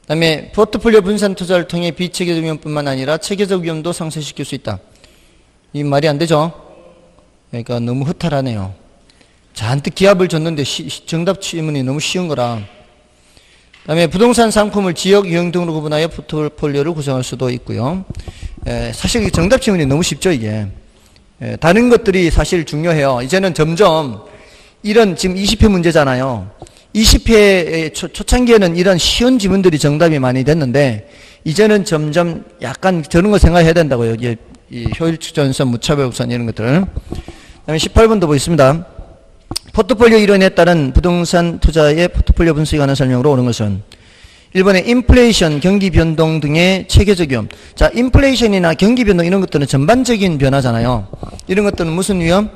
그 다음에 포트폴리오 분산 투자를 통해 비체계적 위험뿐만 아니라 체계적 위험도 상쇄시킬 수 있다. 이 말이 안 되죠? 그러니까 너무 허탈하네요. 잔뜩 기합을 줬는데 정답 질문이 너무 쉬운 거라. 그 다음에 부동산 상품을 지역, 유형 등으로 구분하여 포트폴리오를 구성할 수도 있고요. 사실 정답 질문이 너무 쉽죠, 이게. 다른 것들이 사실 중요해요. 이제는 점점 이런 지금 20회 문제잖아요. 20회 초창기에는 이런 쉬운 지문들이 정답이 많이 됐는데 이제는 점점 약간 저런 거 생각해야 된다고요. 이 효율적 전선, 무차별 곡선 이런 것들. 그다음에 18번도 보겠습니다. 포트폴리오 이론에 따른 부동산 투자의 포트폴리오 분석에 관한 설명으로 오는 것은 1번에 인플레이션, 경기 변동 등의 체계적 위험. 자, 인플레이션이나 경기 변동 이런 것들은 전반적인 변화잖아요. 이런 것들은 무슨 위험?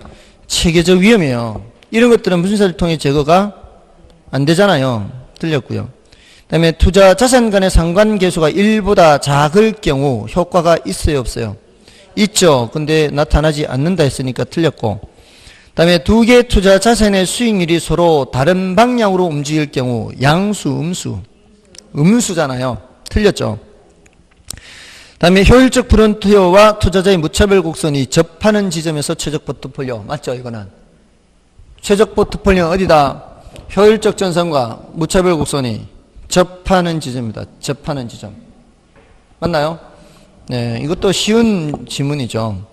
체계적 위험이에요. 이런 것들은 분석을 통해 제거가 안 되잖아요. 틀렸고요. 그 다음에 투자 자산 간의 상관계수가 1보다 작을 경우 효과가 있어요, 없어요? 있죠. 근데 나타나지 않는다 했으니까 틀렸고. 그 다음에 두 개 투자 자산의 수익률이 서로 다른 방향으로 움직일 경우 양수, 음수. 음수잖아요. 틀렸죠. 다음에 효율적 프론티어와 투자자의 무차별 곡선이 접하는 지점에서 최적 포트폴리오. 맞죠, 이거는? 최적 포트폴리오는 어디다? 효율적 전선과 무차별 곡선이 접하는 지점입니다. 접하는 지점. 맞나요? 네, 이것도 쉬운 지문이죠.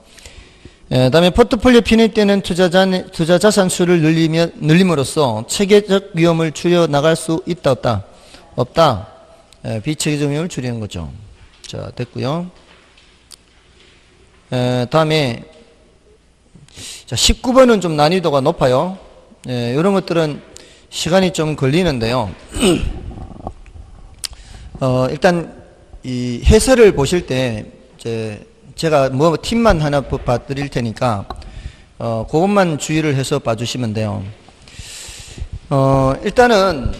다음에 포트폴리오 편입되는 투자 자산 수를 늘림으로써 체계적 위험을 줄여 나갈 수 있다, 없다? 없다. 비체계적 위험을 줄이는 거죠. 자, 됐고요. 다음에 자, 19번은 좀 난이도가 높아요. 이런 것들은 시간이 좀 걸리는데요. 일단 이 해설을 보실 때 제가 뭐 팁만 하나 봐드릴 테니까 그것만 주의를 해서 봐주시면 돼요. 일단은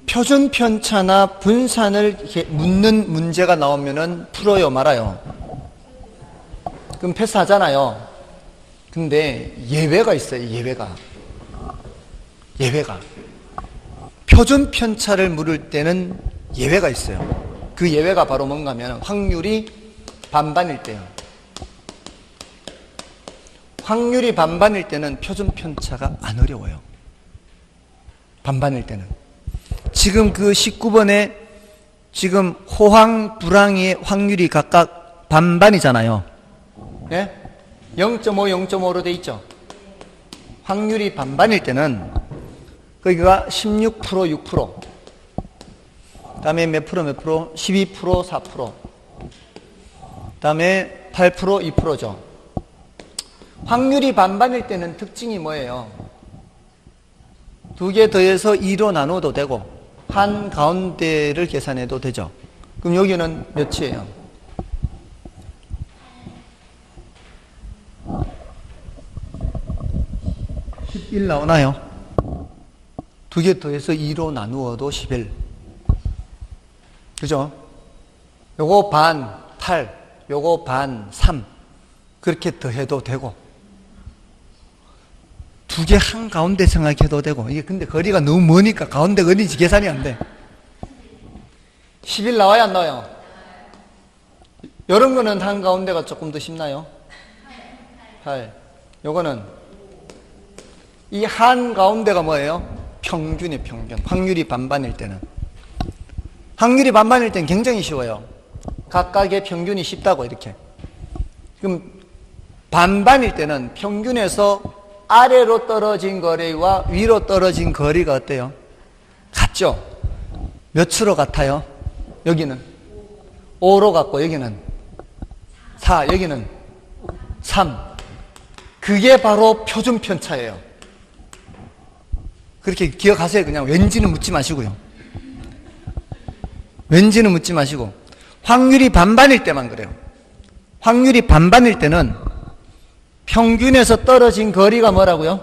표준 편차나 분산을 묻는 문제가 나오면은 풀어요, 말아요? 그럼 패스하잖아요. 근데 예외가 있어요, 예외가. 표준 편차를 물을 때는 예외가 있어요. 그 예외가 바로 뭔가 하면 확률이 반반일 때요. 확률이 반반일 때는 표준 편차가 안 어려워요. 반반일 때는. 지금 그 19번에 지금 호황, 불황의 확률이 각각 반반이잖아요. 예? 0.5, 0.5로 돼 있죠. 확률이 반반일 때는 거기가 16%, 6%. 다음에 몇 프로, 몇 프로? 12%, 4%. 다음에 8%, 2%죠. 확률이 반반일 때는 특징이 뭐예요? 두 개 더해서 2로 나눠도 되고 한 가운데를 계산해도 되죠. 그럼 여기는 몇이에요? 11 나오나요? 두 개 더해서 2로 나누어도 11. 그죠? 요거 반 8, 요거 반 3. 그렇게 더해도 되고 두 개 한가운데 생각해도 되고. 이게 근데 거리가 너무 머니까 가운데가 어딘지 계산이 안 돼. 11 나와요, 안 나와요? 이런 거는 한가운데가 조금 더 쉽나요? 8. 요거는 이 한가운데가 뭐예요? 평균이 평균. 확률이 반반일 때는. 확률이 반반일 때는 굉장히 쉬워요. 각각의 평균이 쉽다고 이렇게. 그럼 반반일 때는 평균에서 아래로 떨어진 거리와 위로 떨어진 거리가 어때요? 같죠? 몇으로 같아요? 여기는 5로 같고 여기는 4, 여기는 3. 그게 바로 표준 편차예요. 그렇게 기억하세요. 그냥 왠지는 묻지 마시고요. 왠지는 묻지 마시고. 확률이 반반일 때만 그래요. 확률이 반반일 때는 평균에서 떨어진 거리가 뭐라고요?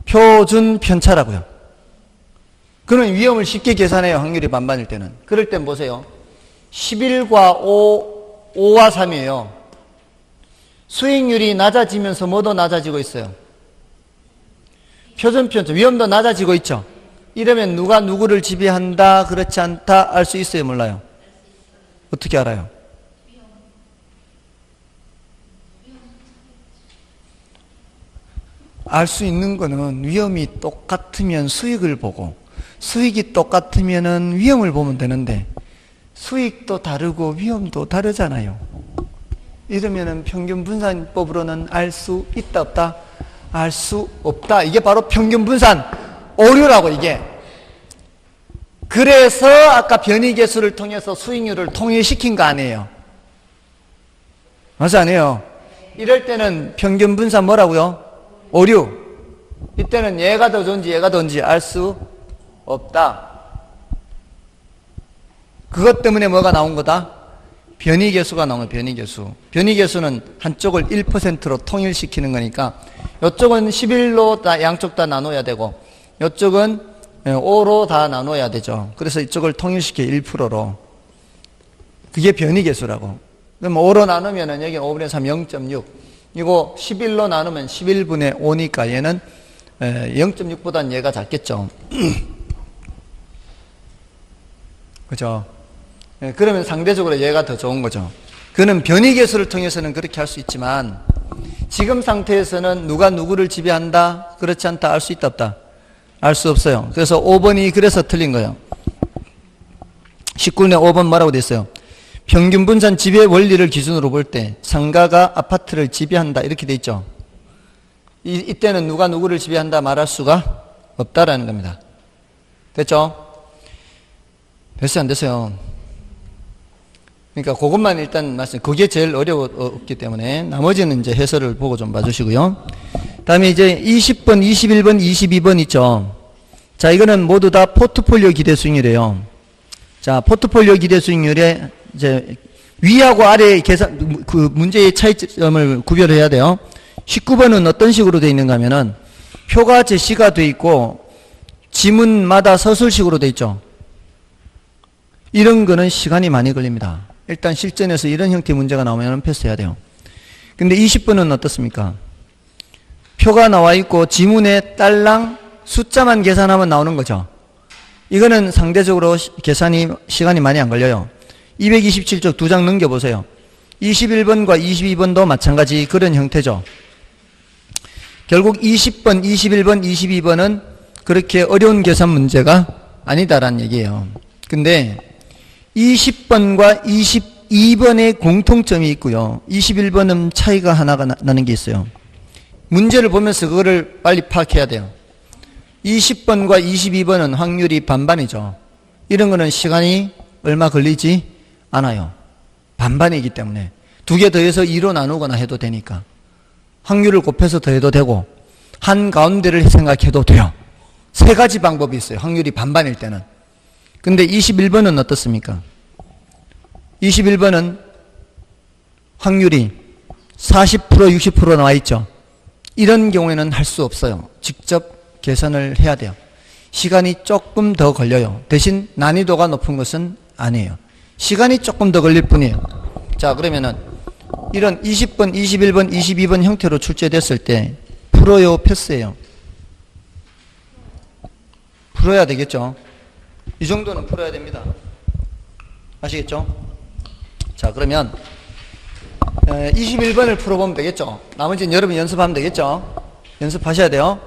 표준 편차라고요. 그는 위험을 쉽게 계산해요. 확률이 반반일 때는. 그럴 땐 보세요. 11과 5, 5와 3이에요. 수익률이 낮아지면서 뭐도 낮아지고 있어요? 표준 편차, 위험도 낮아지고 있죠. 이러면 누가 누구를 지배한다, 그렇지 않다 알 수 있어요, 몰라요? 어떻게 알아요? 알 수 있는 거는 위험이 똑같으면 수익을 보고 수익이 똑같으면 위험을 보면 되는데 수익도 다르고 위험도 다르잖아요. 이러면은 평균 분산법으로는 알 수 있다 없다? 알 수 없다. 이게 바로 평균 분산 오류라고 이게. 그래서 아까 변이계수를 통해서 수익률을 통일시킨 거 아니에요. 맞아 아니에요? 이럴 때는 평균 분산 뭐라고요? 오류. 이때는 얘가 더 좋은지 얘가 더 좋은지 알 수 없다. 그것 때문에 뭐가 나온 거다? 변이계수가 나온 거예요. 변이계수. 변이계수는 한쪽을 1%로 통일시키는 거니까 이쪽은 11로 다 양쪽 다 나눠야 되고 이쪽은 5로 다 나눠야 되죠. 그래서 이쪽을 통일시켜 1%로. 그게 변이계수라고. 그럼 5로 나누면은 여기 5분의 3 0.6. 이거 11로 나누면 11분의 5니까 얘는 0.6보다는 얘가 작겠죠. 그죠? 그러면 상대적으로 얘가 더 좋은 거죠. 그는 변이계수를 통해서는 그렇게 할 수 있지만 지금 상태에서는 누가 누구를 지배한다, 그렇지 않다 알 수 있다 없다? 알 수 없어요. 그래서 5번이 그래서 틀린 거예요. 19의 5번 뭐라고 돼 있어요? 평균 분산 지배 원리를 기준으로 볼 때 상가가 아파트를 지배한다 이렇게 돼 있죠. 이때는 누가 누구를 지배한다 말할 수가 없다라는 겁니다. 됐죠? 됐어요 안 됐어요? 그러니까 그것만 일단 말씀. 그게 제일 어려웠기 때문에 나머지는 이제 해설을 보고 좀 봐주시고요. 다음에 이제 20번, 21번, 22번 있죠. 자, 이거는 모두 다 포트폴리오 기대 수익률이에요. 자, 포트폴리오 기대 수익률에 이제 위하고 아래의 계산, 그 문제의 차이점을 구별해야 돼요. 19번은 어떤 식으로 되어 있는가 하면은 표가 제시가 되어 있고 지문마다 서술식으로 되어 있죠. 이런 거는 시간이 많이 걸립니다. 일단 실전에서 이런 형태의 문제가 나오면 패스해야 돼요. 근데 20번은 어떻습니까? 표가 나와 있고 지문에 딸랑 숫자만 계산하면 나오는 거죠. 이거는 상대적으로 계산이 시간이 많이 안 걸려요. 227쪽 2장 넘겨보세요. 21번과 22번도 마찬가지 그런 형태죠. 결국 20번, 21번, 22번은 그렇게 어려운 계산 문제가 아니다라는 얘기예요. 근데 20번과 22번의 공통점이 있고요. 21번은 차이가 하나가 나는 게 있어요. 문제를 보면서 그거를 빨리 파악해야 돼요. 20번과 22번은 확률이 반반이죠. 이런 거는 시간이 얼마 걸리지 않아요. 반반이기 때문에 두 개 더해서 2로 나누거나 해도 되니까 확률을 곱해서 더해도 되고 한가운데를 생각해도 돼요. 세 가지 방법이 있어요. 확률이 반반일 때는. 근데 21번은 어떻습니까? 21번은 확률이 40% 60% 나와 있죠. 이런 경우에는 할 수 없어요. 직접 계산을 해야 돼요. 시간이 조금 더 걸려요. 대신 난이도가 높은 것은 아니에요. 시간이 조금 더 걸릴 뿐이에요. 자, 그러면은 이런 20번, 21번, 22번 형태로 출제됐을 때 풀어요, 패스예요? 풀어야 되겠죠. 이 정도는 풀어야 됩니다. 아시겠죠? 자, 그러면 21번을 풀어보면 되겠죠. 나머지는 여러분 연습하면 되겠죠. 연습하셔야 돼요.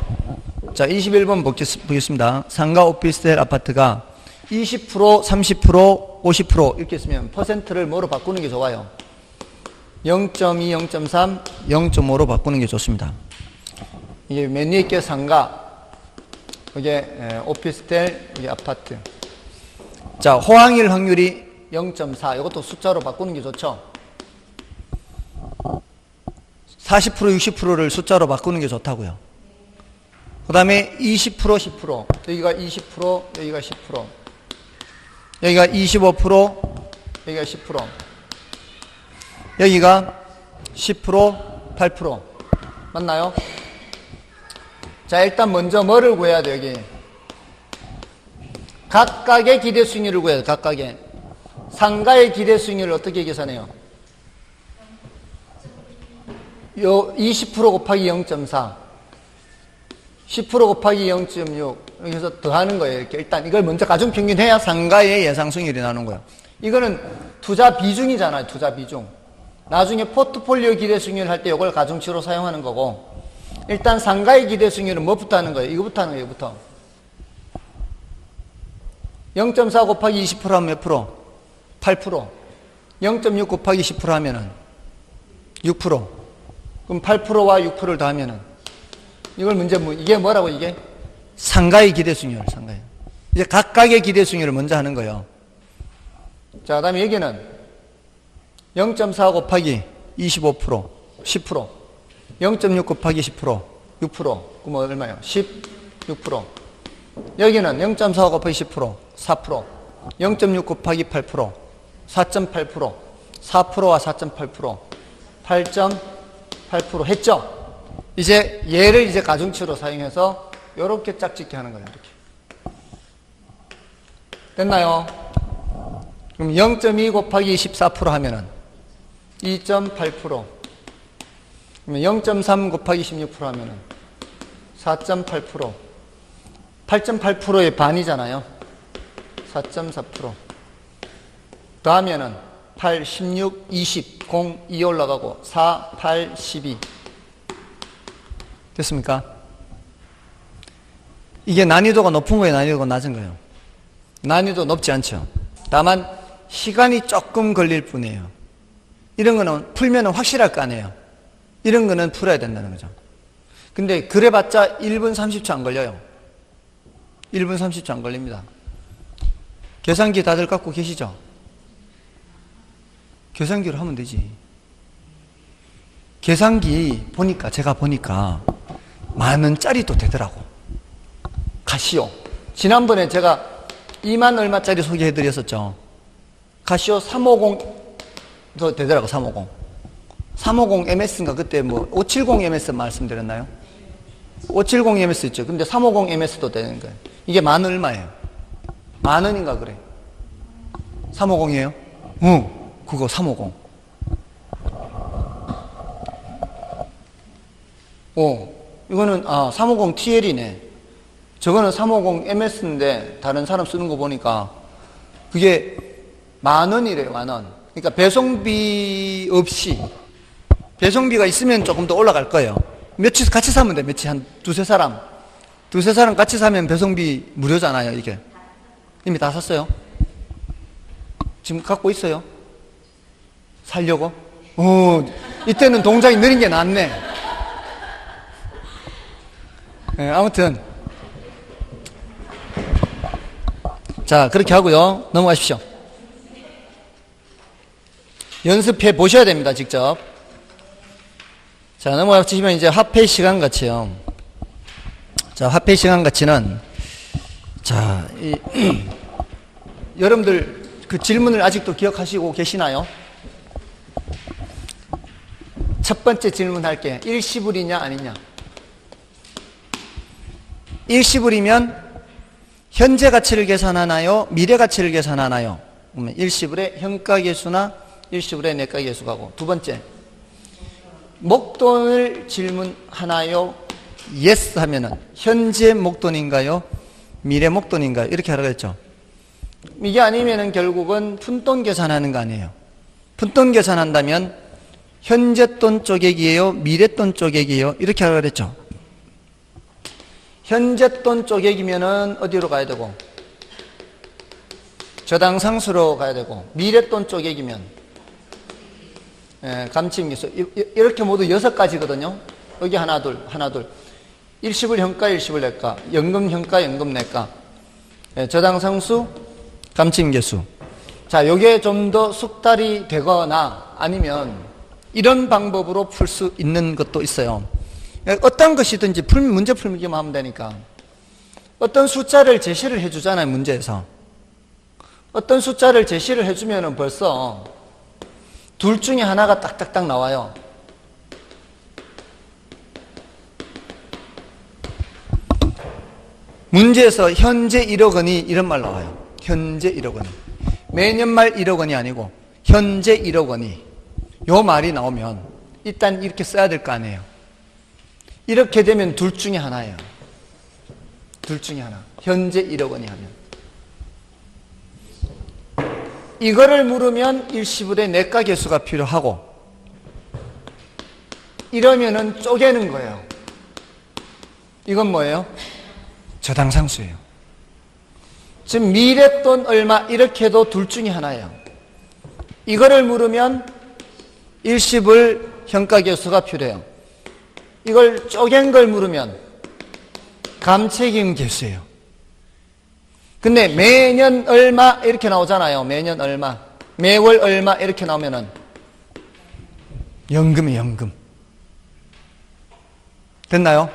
자, 21번 보겠습니다. 상가 오피스텔 아파트가 20%, 30%, 50% 이렇게 있으면 퍼센트를 뭐로 바꾸는 게 좋아요? 0.2, 0.3, 0.5로 바꾸는 게 좋습니다. 이게 맨 위에 게 상가, 이게 오피스텔, 이게 아파트. 자, 호황일 확률이 0.4. 이것도 숫자로 바꾸는 게 좋죠. 40%, 60%를 숫자로 바꾸는 게 좋다고요. 그 다음에 20%, 10%. 여기가 20%, 여기가 10%. 여기가 25%, 여기가 10%. 여기가 10%, 8%. 맞나요? 자, 일단 먼저 뭐를 구해야 돼요, 여기? 각각의 기대 수익률을 구해야 돼요, 각각의. 상가의 기대 수익률을 어떻게 계산해요? 요 20% 곱하기 0.4. 10% 곱하기 0.6. 여기서 더하는 거예요, 이렇게. 일단 이걸 먼저 가중평균해야 상가의 예상 수익률이 나오는 거예요. 이거는 투자 비중이잖아요, 투자 비중. 나중에 포트폴리오 기대 수익률 할 때 이걸 가중치로 사용하는 거고, 일단 상가의 기대 수익률은 뭐부터 하는 거예요? 이거부터 하는 거예요, 이거부터. 0.4 곱하기 20% 하면 몇 프로? 8%. 0.6 곱하기 10% 하면은 6%. 그럼 8%와 6%를 더하면은 이걸 문제 이게 뭐라고 이게? 상가의 기대 수익률, 상가의. 이제 각각의 기대 수익률을 먼저 하는 거예요. 자, 그다음에 여기는 0.4 곱하기 25%, 10%. 0.6 곱하기 10%, 6%. 그럼 얼마예요? 16%. 여기는 0.4 곱하기 10%, 4%. 0.6 곱하기 8%, 4.8%. 4%와 4.8%, 8.8% 했죠? 이제 얘를 이제 가중치로 사용해서 이렇게 짝짓기 하는 거예요. 이렇게. 됐나요? 그럼 0.2 곱하기 14% 하면은 2.8%. 그러면 0.3 곱하기 16% 하면은 4.8%. 8.8%의 반이잖아요. 4.4%. 더하면은 8, 16, 20, 0, 2 올라가고 4, 8, 12. 됐습니까? 이게 난이도가 높은 거예요, 난이도가 낮은 거예요? 난이도 높지 않죠. 다만 시간이 조금 걸릴 뿐이에요. 이런 거는 풀면 확실할 거 아니에요. 이런 거는 풀어야 된다는 거죠. 근데 그래봤자 1분 30초 안 걸려요. 1분 30초 안 걸립니다. 계산기 다들 갖고 계시죠? 계산기로 하면 되지. 계산기 보니까, 제가 보니까 10,000원짜리도 되더라고. 카시오. 지난번에 제가 2만 얼마짜리 소개해드렸었죠. 카시오 350도 되더라고, 350. 350 MS인가 그때 뭐 570 MS 말씀드렸나요? 570 MS 있죠. 근데 350 MS도 되는 거예요. 이게 10,000원 얼마예요? 10,000원인가 그래. 350이에요? 응, 그거 350. 이거는 350 TL이네. 저거는 350 MS인데 다른 사람 쓰는 거 보니까 그게 10,000원이래요, 10,000원. 그러니까 배송비 없이, 배송비가 있으면 조금 더 올라갈 거예요. 며칠 같이 사면 돼, 며칠 한 두세 사람 같이 사면 배송비 무료잖아요, 이게. 이미 다 샀어요? 지금 갖고 있어요? 살려고? 이때는 동작이 느린 게 낫네. 네, 아무튼. 자, 그렇게 하고요. 넘어가십시오. 연습해 보셔야 됩니다, 직접. 자, 넘어가시면 이제 화폐 시간 가치요. 자, 화폐 시간 가치는, 자, 여러분들 그 질문을 아직도 기억하시고 계시나요? 첫 번째 질문 할게. 일시불이냐, 아니냐? 일시불이면 현재 가치를 계산하나요? 미래 가치를 계산하나요? 그러면 일시불의 현가계수나 일시불의 내가계수 가고. 두 번째, 목돈을 질문하나요? yes 하면은 현재 목돈인가요? 미래 목돈인가요? 이렇게 하라고 했죠. 이게 아니면은 결국은 푼돈 계산하는 거 아니에요. 푼돈 계산한다면 현재 돈 쪼개기예요? 미래 돈 쪼개기예요? 이렇게 하라고 그랬죠. 현재 돈 쪼개기면은 어디로 가야 되고, 저당상수로 가야 되고, 미래 돈 쪼개기면 감치임기수. 이렇게 모두 6가지거든요. 여기 하나 둘 일시불 현가, 일시불 내가, 연금 현가, 연금 내가, 저당상수, 감치임계수. 자, 요게 좀 더 숙달이 되거나 아니면 이런 방법으로 풀 수 있는 것도 있어요. 어떤 것이든지 문제 풀기만 하면 되니까. 어떤 숫자를 제시를 해주잖아요, 문제에서. 어떤 숫자를 제시를 해주면은 벌써 둘 중에 하나가 딱딱딱 나와요. 문제에서 현재 1억 원이 이런 말 나와요. 현재 1억 원이. 매년 말 1억 원이 아니고 현재 1억 원이. 요 말이 나오면 일단 이렇게 써야 될 거 아니에요. 이렇게 되면 둘 중에 하나예요. 둘 중에 하나. 현재 1억 원이 하면. 이거를 물으면 일시불의 내가계수가 필요하고, 이러면은 쪼개는 거예요. 이건 뭐예요? 저당상수예요. 지금 미래돈 얼마 이렇게 해도 둘 중에 하나예요. 이거를 물으면 일시불 현가계수가 필요해요. 이걸 쪼갠 걸 물으면 감책임계수예요. 근데 매년 얼마 이렇게 나오잖아요. 매년 얼마, 매월 얼마 이렇게 나오면은 연금이에요, 연금. 됐나요?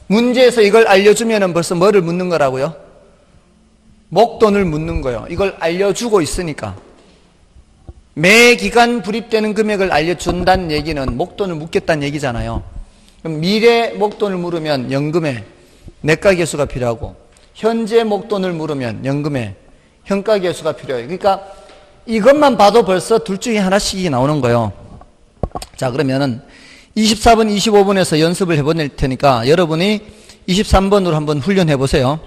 문제에서 이걸 알려주면은 벌써 뭐를 묻는 거라고요? 목돈을 묻는 거예요. 이걸 알려주고 있으니까. 매 기간 불입되는 금액을 알려준다는 얘기는 목돈을 묻겠다는 얘기잖아요. 그럼 미래 목돈을 물으면 연금의 내가계수가 필요하고, 현재 목돈을 물으면 연금의 현가계수가 필요해요. 그러니까 이것만 봐도 벌써 둘 중에 하나씩이 나오는 거예요. 자, 그러면은 24번, 25번에서 연습을 해볼 테니까 여러분이 23번으로 한번 훈련해 보세요.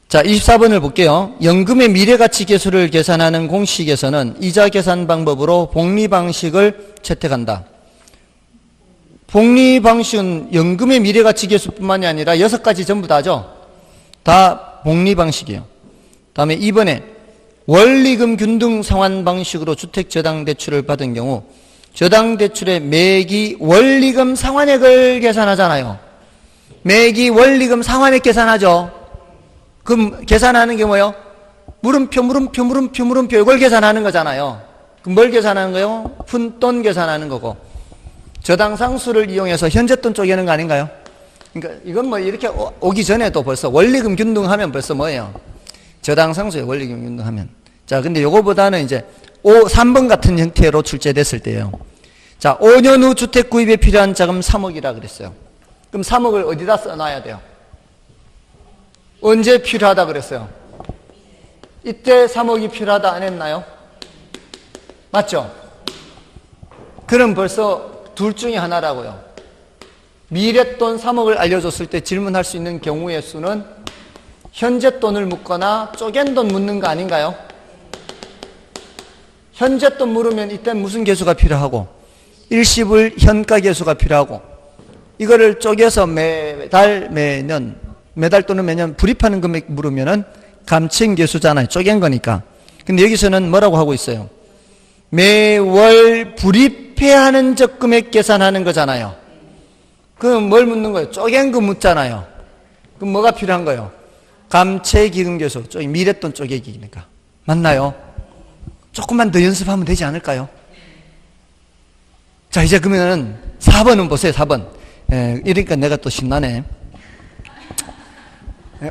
자, 24번을 볼게요. 연금의 미래가치계수를 계산하는 공식에서는 이자 계산 방법으로 복리방식을 채택한다. 복리방식은 연금의 미래가치계수뿐만이 아니라 6가지 전부 다죠. 다 복리방식이에요. 다음에 2번에 원리금 균등 상환 방식으로 주택저당대출을 받은 경우 저당대출의 매기 원리금 상환액을 계산하잖아요. 매기 원리금 상환액 계산하죠. 그럼 계산하는 게 뭐예요? 물음표 이걸 계산하는 거잖아요. 그럼 뭘 계산하는 거예요? 푼돈 계산하는 거고, 저당상수를 이용해서 현재돈 쪼개는 거 아닌가요? 그러니까 이건 뭐 이렇게 오기 전에도 벌써 원리금 균등하면 벌써 뭐예요? 저당상수에 원리금 균등하면. 자, 근데 요거보다는 이제 3번 같은 형태로 출제됐을 때예요. 자, 5년 후 주택 구입에 필요한 자금 3억이라 그랬어요. 그럼 3억을 어디다 써놔야 돼요? 언제 필요하다 그랬어요? 이때 3억이 필요하다 안 했나요? 맞죠? 그럼 벌써 둘 중에 하나라고요. 미래돈 3억을 알려줬을 때 질문할 수 있는 경우의 수는 현재 돈을 묻거나 쪼갠 돈 묻는 거 아닌가요? 현재 돈 물으면 이때 무슨 개수가 필요하고 일시불 현가 개수가 필요하고 이거를 쪼개서 매달 또는 매년 불입하는 금액 물으면은 감칭 개수잖아요. 쪼갠 거니까. 근데 여기서는 뭐라고 하고 있어요? 매월 불입해야 하는 적금액 계산하는 거잖아요. 그럼 뭘 묻는 거예요? 쪼갠 거 묻잖아요. 그럼 뭐가 필요한 거예요? 감채기금계수, 미랫돈 쪼개기니까. 맞나요? 조금만 더 연습하면 되지 않을까요? 자, 이제 그러면 4번은 보세요, 4번. 이러니까 내가 또 신나네.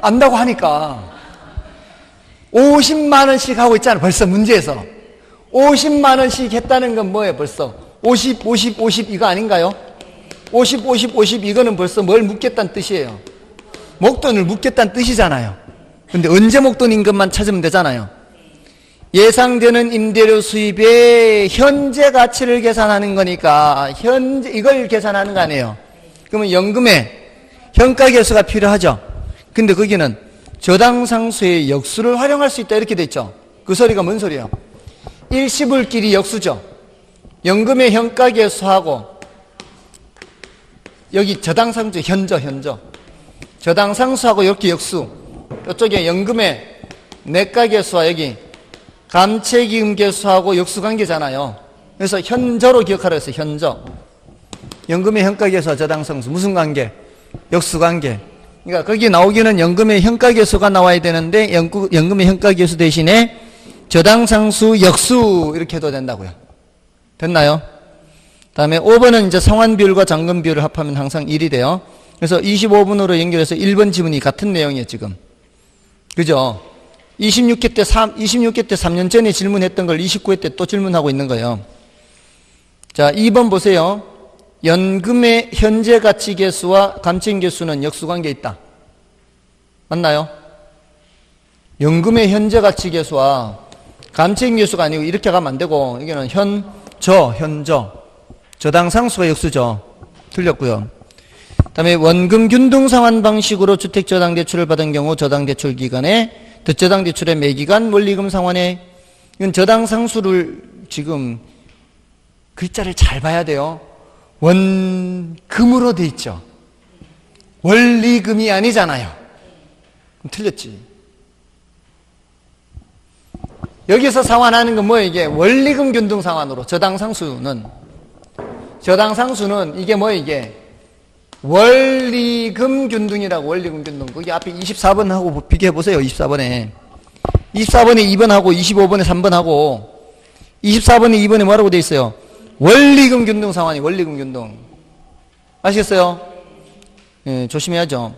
안다고 하니까 50만 원씩 하고 있잖아, 벌써 문제에서. 50만 원씩 했다는 건 뭐예요, 벌써? 50, 50, 50 이거 아닌가요? 50, 50, 50 이거는 벌써 뭘 묻겠다는 뜻이에요. 목돈을 묻겠다는 뜻이잖아요. 근데 언제 목돈인 것만 찾으면 되잖아요. 예상되는 임대료 수입의 현재 가치를 계산하는 거니까 현재 이걸 계산하는 거 아니에요. 그러면 연금의 현가계수가 필요하죠. 근데 거기는 저당상수의 역수를 활용할 수 있다 이렇게 돼 있죠. 그 소리가 뭔 소리예요? 일시불끼리 역수죠. 연금의 현가계수하고 여기 저당상수 현저 저당상수하고 이렇게 역수, 이쪽에 연금의 내가계수와 여기 감채기금계수하고 역수관계잖아요. 그래서 현저로 기억하라고 했어요. 현저. 연금의 현가계수와 저당상수 무슨 관계? 역수관계. 그러니까 거기 나오기는 연금의 현가계수가 나와야 되는데 연금의 현가계수 대신에 저당상수 역수 이렇게 해도 된다고요. 됐나요? 다음에 5번은 이제 상환비율과 잔금비율을 합하면 항상 1이 돼요. 그래서 25번으로 연결해서 1번 지문이 같은 내용이에요, 지금. 그죠? 26회 때 3년 전에 질문했던 걸 29회 때 또 질문하고 있는 거예요. 자, 2번 보세요. 연금의 현재 가치 계수와 감칭 계수는 역수관계에 있다. 맞나요? 연금의 현재 가치 계수와 감칭 계수가 아니고 이렇게 가면 안 되고 여기는 현저. 저당상수가 역수죠. 틀렸고요. 다음에 원금 균등 상환 방식으로 주택저당대출을 받은 경우 저당대출 기간에 덧저당대출의 매기간 원리금 상환에 이건 저당상수를 지금 글자를 잘 봐야 돼요. 원금으로 돼 있죠. 원리금이 아니잖아요. 그럼 틀렸지. 여기서 상환하는 건 뭐예요? 이게 원리금 균등 상환으로 저당상수는 이게 뭐예요? 이게 원리금 균등이라고. 원리금 균등 거기 앞에 24번하고 비교해 보세요. 24번에 2번하고 25번에 3번하고 24번에 2번에 뭐라고 돼 있어요? 원리금 균등 상환이. 원리금 균등 아시겠어요? 예, 조심해야죠.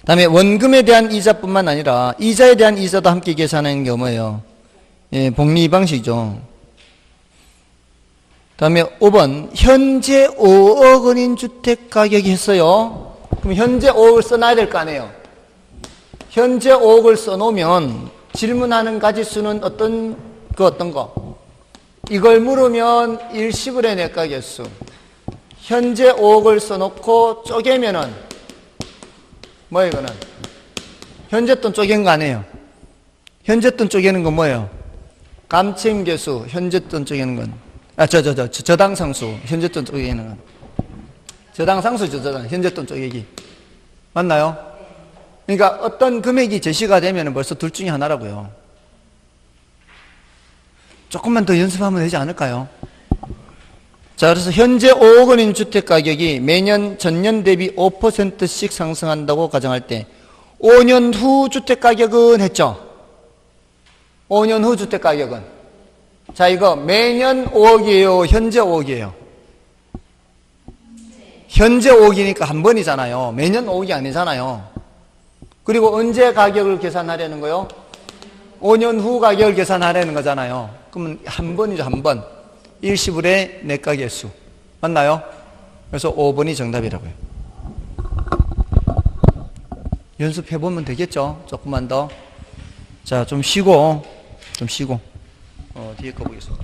다음에 원금에 대한 이자뿐만 아니라 이자에 대한 이자도 함께 계산하는 게 뭐예요? 예, 복리 방식이죠. 다음에 5번 현재 5억 원인 주택 가격이 했어요. 그럼 현재 5억을 써놔야 될 거 아니에요. 현재 5억을 써놓으면 질문하는 가지수는 어떤 거? 이걸 물으면 일시불의 내가계수. 현재 5억을 써놓고 쪼개면은 뭐예요 이거는? 현재 돈 쪼갠 거 아니에요. 현재 돈 쪼개는 건 뭐예요? 감칭계수. 현재 돈 쪼개는 건 저당상수. 현재 돈 쪼개는 건 저당상수죠. 현재 돈 쪼개기. 맞나요? 그러니까 어떤 금액이 제시가 되면 벌써 둘 중에 하나라고요. 조금만 더 연습하면 되지 않을까요? 자, 그래서 현재 5억 원인 주택 가격이 매년 전년 대비 5%씩 상승한다고 가정할 때 5년 후 주택 가격은 했죠? 5년 후 주택 가격은. 자, 이거 매년 5억이에요? 현재 5억이에요? 현재 5억이니까 한 번이잖아요. 매년 5억이 아니잖아요. 그리고 언제 가격을 계산하려는 거요? 5년 후 가격을 계산하려는 거잖아요. 그러면 한 번이죠, 한 번. 일시불의 내가계수. 맞나요? 그래서 5번이 정답이라고요. 연습해보면 되겠죠? 조금만 더. 자, 좀 쉬고 뒤에 거 보겠습니다.